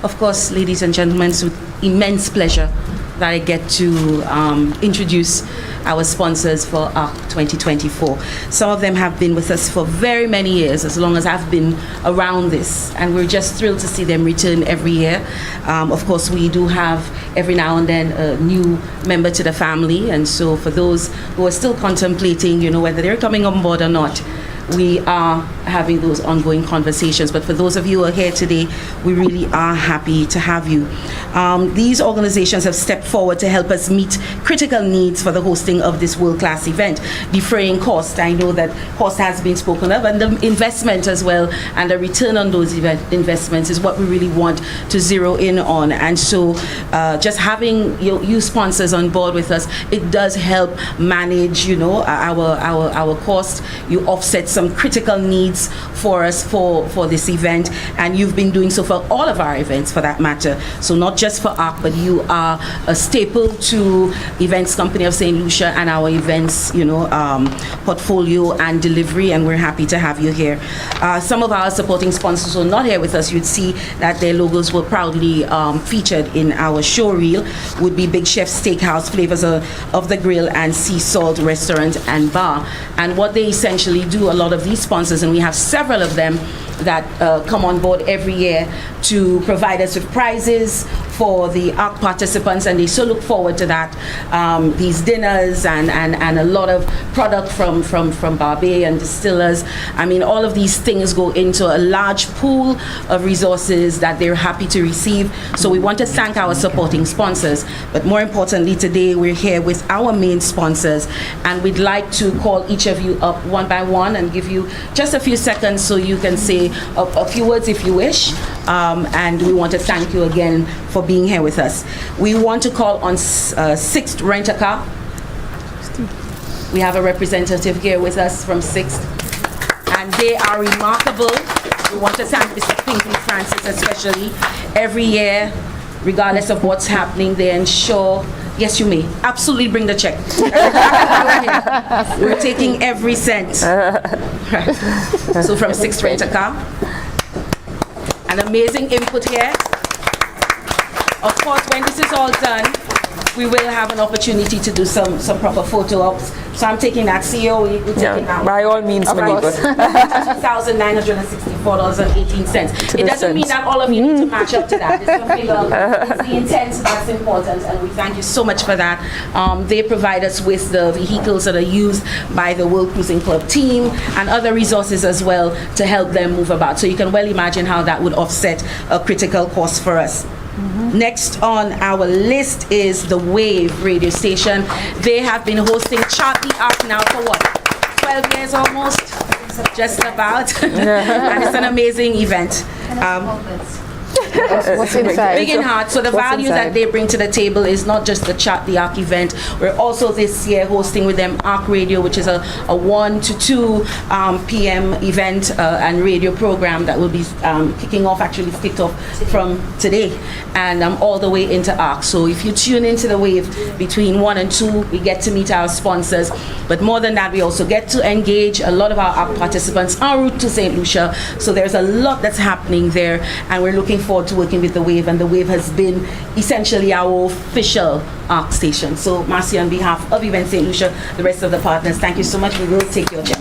Of course, ladies and gentlemen, it's with immense pleasure that I get to introduce our sponsors for ARC 2024. Some of them have been with us for very many years, as long as I've been around this, and we're just thrilled to see them return every year. Of course, we do have every now and then a new member to the family, and so for those who are still contemplating, whether they're coming on board or not, we are having those ongoing conversations. But for those of you who are here today, we really are happy to have you. These organizations have stepped forward to help us meet critical needs for the hosting of this world-class event, defraying cost. I know that cost has been spoken of, and the investment as well, and the return on those investments is what we really want to zero in on. And so just having you sponsors on board with us, it does help manage, our costs. You offset some critical needs for us for this event, and you've been doing so for all of our events for that matter. So not just for ARC, but you are a staple to Events Company of St. Lucia and our events, portfolio and delivery, and we're happy to have you here. Some of our supporting sponsors who are not here with us, you'd see that their logos were proudly featured in our show reel, would be Big Chef Steakhouse, Flavors of the Grill, and Sea Salt Restaurant and Bar. And what they essentially do, a lot of these sponsors, and we have several of them that come on board every year to provide us with prizes for the ARC participants, and they so look forward to that. These dinners and a lot of product from Barbet and distillers. I mean, all of these things go into a large pool of resources that they're happy to receive. So we want to thank our supporting sponsors, but more importantly today we're here with our main sponsors, and we'd like to call each of you up one by one and give you just a few seconds so you can say say a few words if you wish. And we want to thank you again for being here with us. We want to call on 6th Rent-A-Car. We have a representative here with us from 6th, and they are remarkable. We want to thank Mr. Pinkley Francis especially. Every year, regardless of what's happening, they ensure, yes you may, absolutely bring the check. We're taking every cent. Right. So from 6th Rent-A-Car, an amazing input here. Of course, when this is all done, we will have an opportunity to do some proper photo ops. So I'm taking that. CEO, we take it now. By all means, Monica. $2,964.18. It doesn't mean that all of you need to match up to that. It's something it's the intent that's important, and we thank you so much for that. They provide us with the vehicles that are used by the World Cruising Club team and other resources as well to help them move about. So you can well imagine how that would offset a critical cost for us. Next on our list is the Wave radio station. They have been hosting Chart the Arc now for what? 12 years almost? Just about. And it's an amazing event. What's inside? Big in heart. So the value that they bring to the table is not just the Chart the Arc event. We're also this year hosting with them Arc Radio, which is a 1 to 2 p.m. event and radio program that will be kicking off, actually kicked off from today, and all the way into Arc. So if you tune into the Wave between 1 and 2, we get to meet our sponsors. But more than that, we also get to engage a lot of our Arc participants en route to St. Lucia. So there's a lot that's happening there, and we're looking forward to working with the Wave, and the Wave has been essentially our official ARC station. So Marcy, on behalf of Event St. Lucia, the rest of the partners, thank you so much. We will take your check.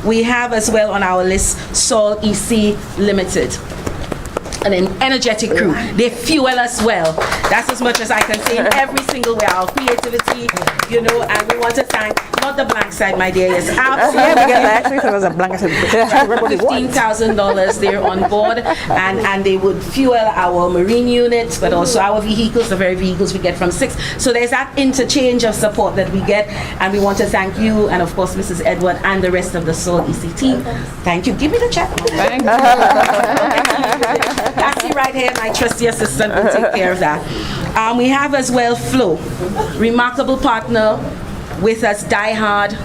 We have as well on our list Sol EC Limited, an energetic crew. They fuel us well. That's as much as I can say in every single way. Our creativity, you know, and we want to thank, not the blank side, my dear, yes, absolutely. Yeah, because I actually thought it was a blanket. $15,000 they're on board, and they would fuel our marine units, but also our vehicles, the very vehicles we get from 6. So there's that interchange of support that we get, and we want to thank you, and of course Mrs. Edward and the rest of the Sol EC team. Thank you. Give me the check. Thank you. That's it right here. My trusty assistant will take care of that. We have as well Flo, remarkable partner with us, Die Hard,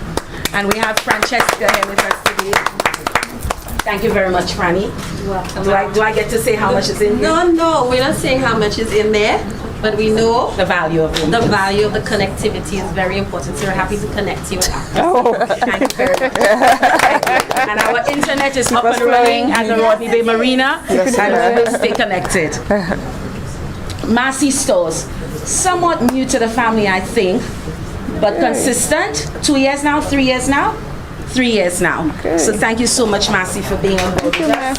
and we have Francesca here with us today. Thank you very much, Franny. Do I get to say how much is in here? No, we're not saying how much is in there, but we know The value of it. the value of the connectivity is very important. So we're happy to connect you with that. Thank you very much. And our internet is up and running at the Rodney Bay Marina, and we will stay connected. Massey Stores, somewhat new to the family, I think, but consistent. 2 years now, 3 years now? 3 years now. So thank you so much, Massey, for being on board with us.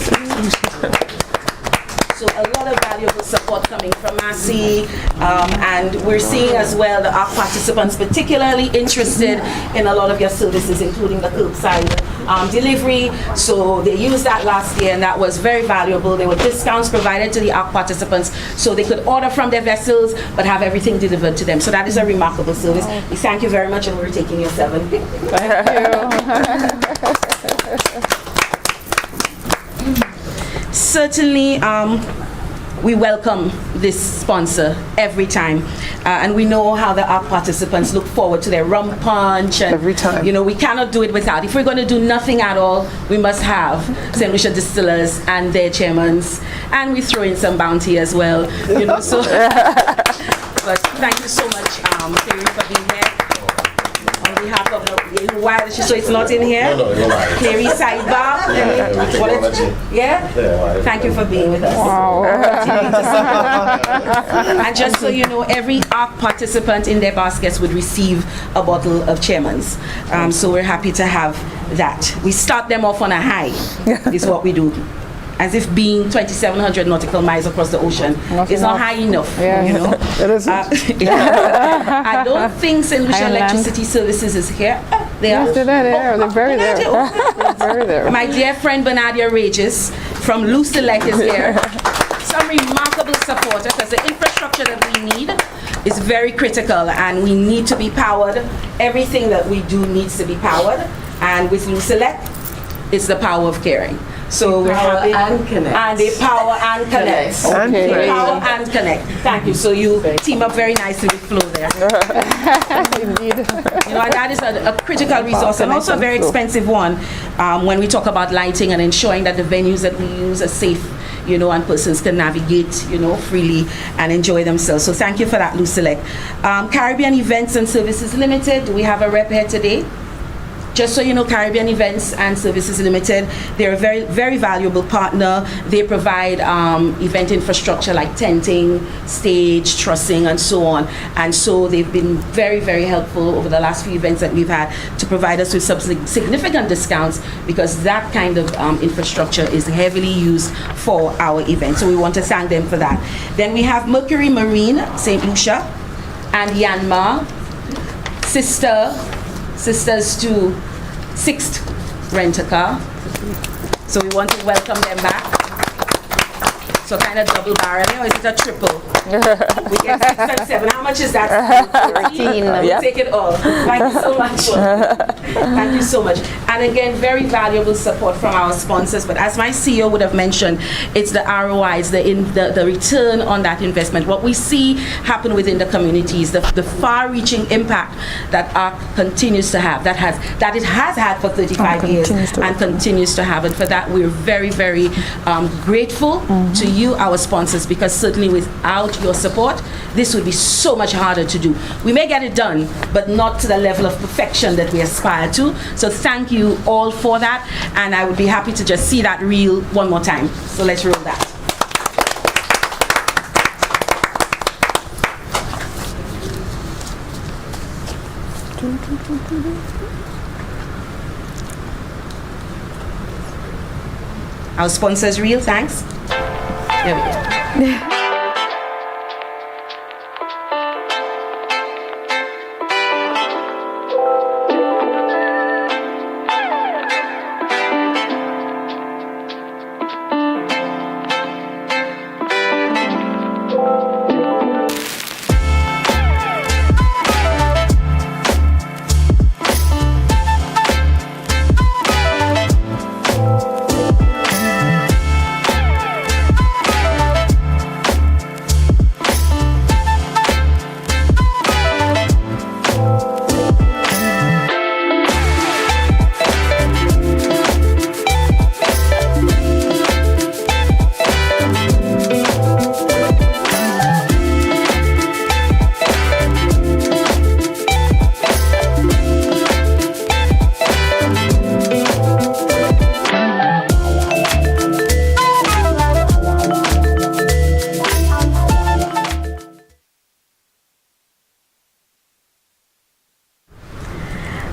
So a lot of valuable support coming from Massey, and we're seeing as well the ARC participants particularly interested in a lot of your services, including the curbside delivery. So they used that last year, and that was very valuable. There were discounts provided to the ARC participants so they could order from their vessels but have everything delivered to them. So that is a remarkable service. We thank you very much, and we're taking your 7. Thank Certainly, we welcome this sponsor every time, and we know how the ARC participants look forward to their rum punch. And, Every time. You know, we cannot do it without. If we're going to do nothing at all, we must have St. Lucia Distillers and their chairmans, and we throw in some bounty as well. You know, so. But thank you so much, Terry, for being here. On behalf of the, why so it's not in here? No, you're right. Clary Sidebar. Yeah? Thank you for being with us. And just so you know, every ARC participant in their baskets would receive a bottle of Chairman's. So we're happy to have that. We start them off on a high, is what we do. As if being 2,700 nautical miles across the ocean is not high enough, you know. It isn't. I don't think St. Lucia Electricity Services is here. They are. Yes, they're there. They're very there. They're very there. My dear friend Benadia Rages from Loose Select is here. some remarkable support, because the infrastructure that we need is very critical, and we need to be powered. Everything that we do needs to be powered, and with Lucia, it's the power of caring. So we're happy. And connect. And they power and connect. Okay. Power and connect. Thank you. So you team up very nicely with Flo there. Indeed. You know, and that is a critical resource, and also a very expensive one when we talk about lighting and ensuring that the venues that we use are safe, you know, and persons can navigate, you know, freely and enjoy themselves. So thank you for that, Lucia. Caribbean Events and Services Limited, do we have a rep here today? Just so you know, Caribbean Events and Services Limited, they're a very, very valuable partner. They provide event infrastructure like tenting, stage, trussing, and so on. And so they've been very, very helpful over the last few events that we've had to provide us with some significant discounts, because that kind of infrastructure is heavily used for our events. So we want to thank them for that. Then we have Mercury Marine, St. Lucia, and Yanmar, sisters to Sixth Rent-A-Car. So we want to welcome them back. So kind of double barrel, or is it a triple? We get 6 and 7. How much is that? 13. We'll take it all. Thank you so much. Thank you so much. And again, very valuable support from our sponsors. But as my CEO would have mentioned, it's the ROI, it's the return on that investment. What we see happen within the communities, the far-reaching impact that ARC continues to have, that it has had for 35 years and continues to have. And for that, we're very, very grateful to you, our sponsors, because certainly without your support, this would be so much harder to do. We may get it done, but not to the level of perfection that we aspire to. So thank you all for that, and I would be happy to just see that reel one more time. So let's roll that. Our sponsors reel, thanks. There we go.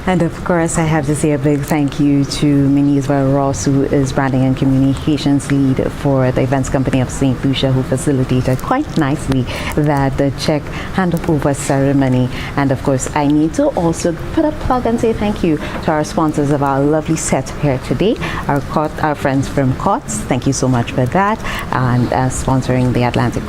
And of course, I have to say a big thank you to Miniswa Ross, who is branding and communications lead for the events company of St. Lucia, who facilitated quite nicely that the check handover ceremony. And of course, I need to also put a plug and say thank you to our sponsors of our lovely set here today, our friends from COTS. Thank you so much for that. And sponsoring the Atlantic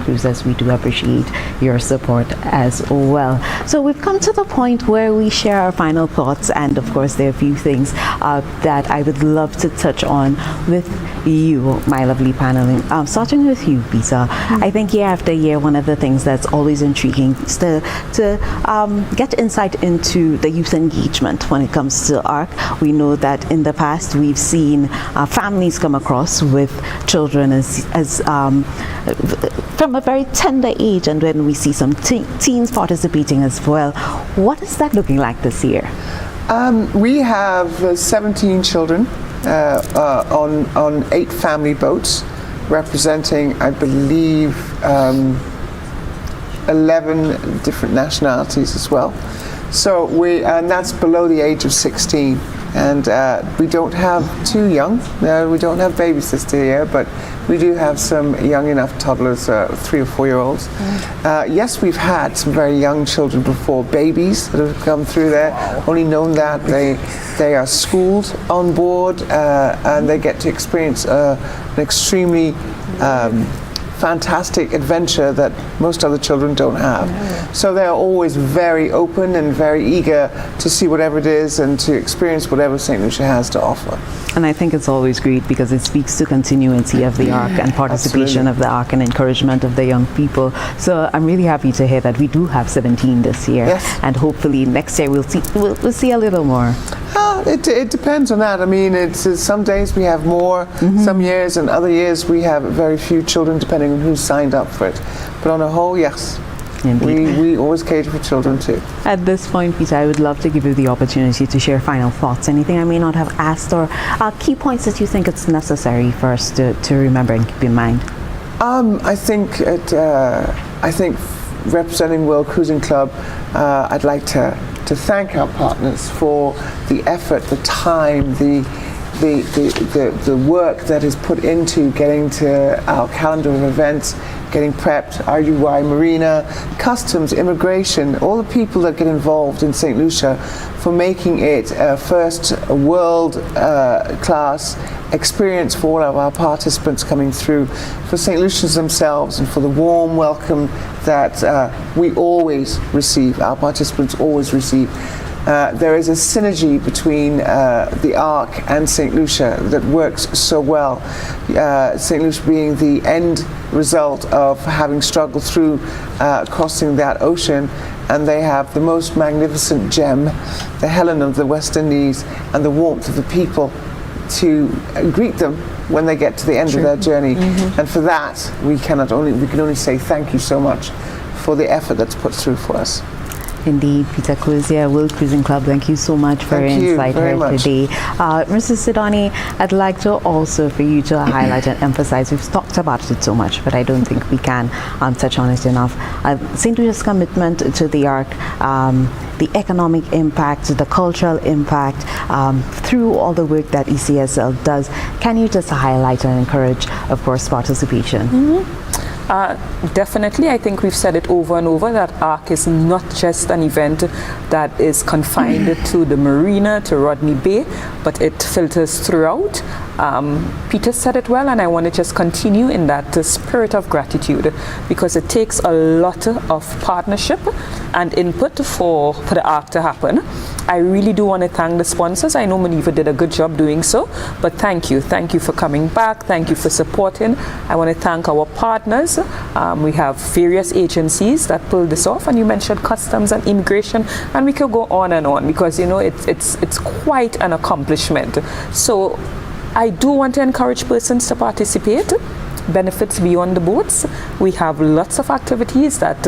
Cruises, we do appreciate your support as well. So we've come to the point where we share our final thoughts, and of course there are a few things that I would love to touch on with you, my lovely panel. Starting with you, Bisa. I think year after year, one of the things that's always intriguing is to get insight into the youth engagement when it comes to ARC. We know that in the past we've seen families come across with children as from a very tender age, and when we see some teens participating as well. What is that looking like this year? We have 17 children on 8 family boats, representing, I believe, 11 different nationalities as well. So and that's below the age of 16. And we don't have too young. We don't have baby sister here, but we do have some young enough toddlers, 3 or 4 year olds. Yes, we've had some very young children before, babies that have come through there. Only known that they are schooled on board and they get to experience an extremely fantastic adventure that most other children don't have. So they're always very open and very eager to see whatever it is and to experience whatever St. Lucia has to offer. And I think it's always great because it speaks to continuity of the ARC and participation of the ARC and encouragement of the young people. So I'm really happy to hear that we do have 17 this year. Yes. And hopefully next year we'll see a little more. It depends on that. I mean, it's some days we have more, some years, and other years we have very few children, depending on who's signed up for it. But on a whole, yes. Indeed. We always cater for children too. At this point, Peter, I would love to give you the opportunity to share final thoughts. Anything I may not have asked, or key points that you think it's necessary for us to remember and keep in mind. I think representing World Cruising Club, I'd like to thank our partners for the effort, the time, the work that is put into getting to our calendar of events, getting prepped, RUI Marina, customs, immigration, all the people that get involved in St. Lucia for making it a first world-class experience for all of our participants coming through, for St. Lucians themselves, and for the warm welcome that we always receive, our participants always receive. There is a synergy between the ARC and St. Lucia that works so well. St. Lucia being the end result of having struggled through crossing that ocean, and they have the most magnificent gem, the Helen of the West Indies, and the warmth of the people to greet them when they get to the end of their journey. And for that, we can only say thank you so much for the effort that's put through for us. Indeed, Peter Clusier, World Cruising Club, thank you so much for your insight here today. Mrs. Sidoni, I'd like to also for you to highlight and emphasize, we've talked about it so much, but I don't think we can touch on it enough. St. Lucia's commitment to the ARC, the economic impact, the cultural impact, through all the work that ECSL does. Can you just highlight and encourage, of course, participation? Definitely, I think we've said it over and over that ARC is not just an event that is confined to the marina, to Rodney Bay, but it filters throughout. Peter said it well, and I want to just continue in that spirit of gratitude, because it takes a lot of partnership and input for the ARC to happen. I really do want to thank the sponsors. I know Maniva did a good job doing so, but thank you for coming back, thank you for supporting. I want to thank our partners. We have various agencies that pull this off, and you mentioned customs and immigration, and we could go on and on, because you know it's quite an accomplishment. So I do want to encourage persons to participate. Benefits beyond the boats. We have lots of activities that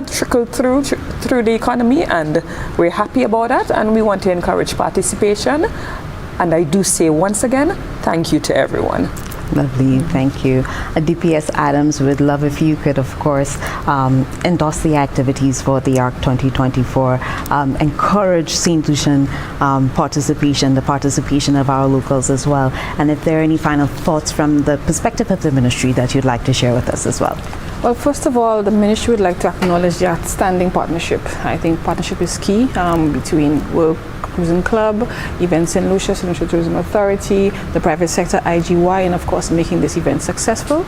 trickle through the economy, and we're happy about that, and we want to encourage participation. And I do say once again, thank you to everyone. Lovely, thank you. DPS Adams, would love if you could, of course, endorse the activities for the ARC 2024, encourage St. Lucian participation, the participation of our locals as well. And if there are any final thoughts from the perspective of the ministry that you'd like to share with us as well. Well, first of all, the ministry would like to acknowledge the outstanding partnership. I think partnership is key between World Cruising Club, Events St. Lucia, St. Lucia Tourism Authority, the private sector, IGY, and of course making this event successful,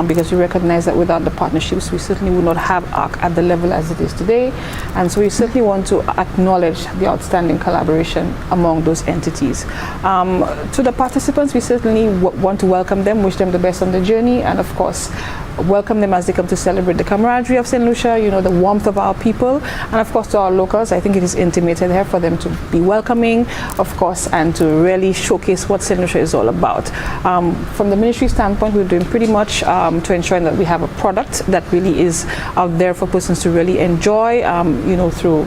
because we recognize that without the partnerships we certainly would not have ARC at the level as it is today. And so we certainly want to acknowledge the outstanding collaboration among those entities. To the participants, we certainly want to welcome them, wish them the best on the journey, and of course welcome them as they come to celebrate the camaraderie of St. Lucia, you know, the warmth of our people, and of course to our locals. I think it is intimated here for them to be welcoming, of course, and to really showcase what St. Lucia is all about. From the ministry standpoint, we're doing pretty much to ensure that we have a product that really is out there for persons to really enjoy, you know, through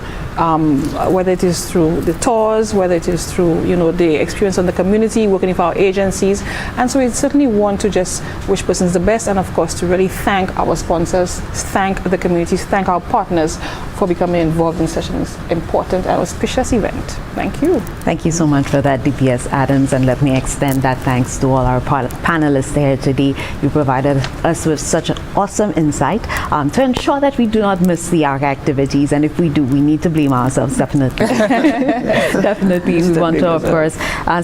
whether it is through the tours, whether it is through, you know, the experience on the community, working with our agencies. And so we certainly want to just wish persons the best, and of course to really thank our sponsors, thank the communities, thank our partners for becoming involved in such an important and auspicious event. Thank you. Thank you so much for that, DPS Adams, and let me extend that thanks to all our panelists here today. You provided us with such an awesome insight to ensure that we do not miss the ARC activities, and if we do, we need to be redeem ourselves, definitely. Definitely, we want to, of course.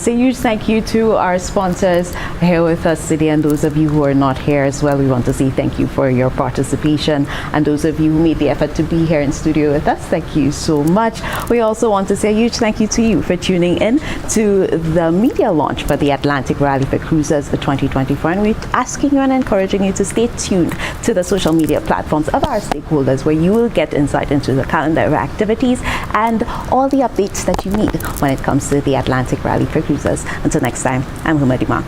Say a huge thank you to our sponsors here with us today, and those of you who are not here as well, we want to say thank you for your participation. And those of you who made the effort to be here in studio with us, thank you so much. We also want to say a huge thank you to you for tuning in to the media launch for the Atlantic Rally for Cruisers for 2024. And we're asking you and encouraging you to stay tuned to the social media platforms of our stakeholders, where you will get insight into the calendar of activities and all the updates that you need when it comes to the Atlantic Rally for Cruisers. Until next time, I'm Humadi Mark.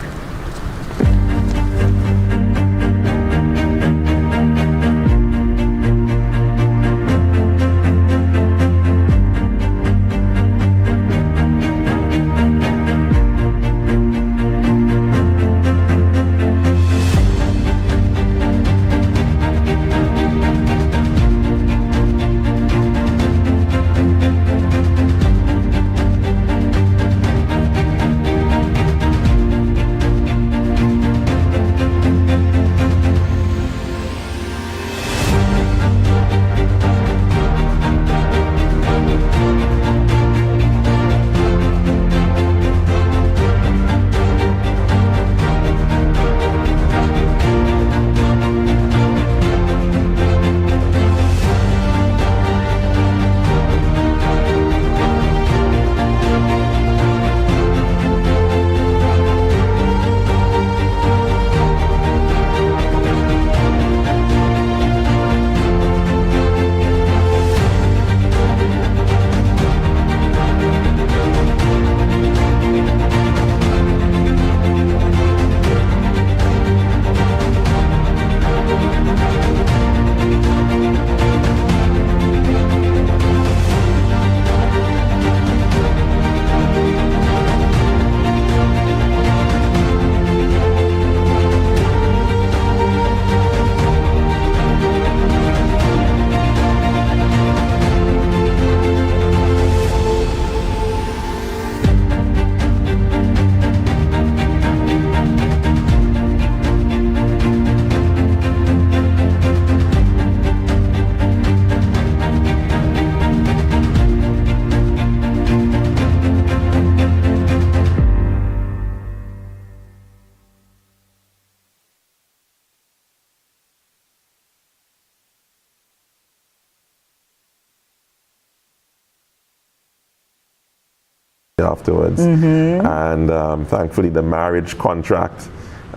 afterwards, and thankfully the marriage contract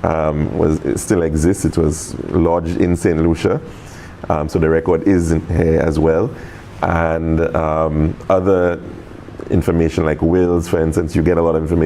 it still exists. It was lodged in St. Lucia, so the record is here as well, and other information like wills, for instance, you get a lot of information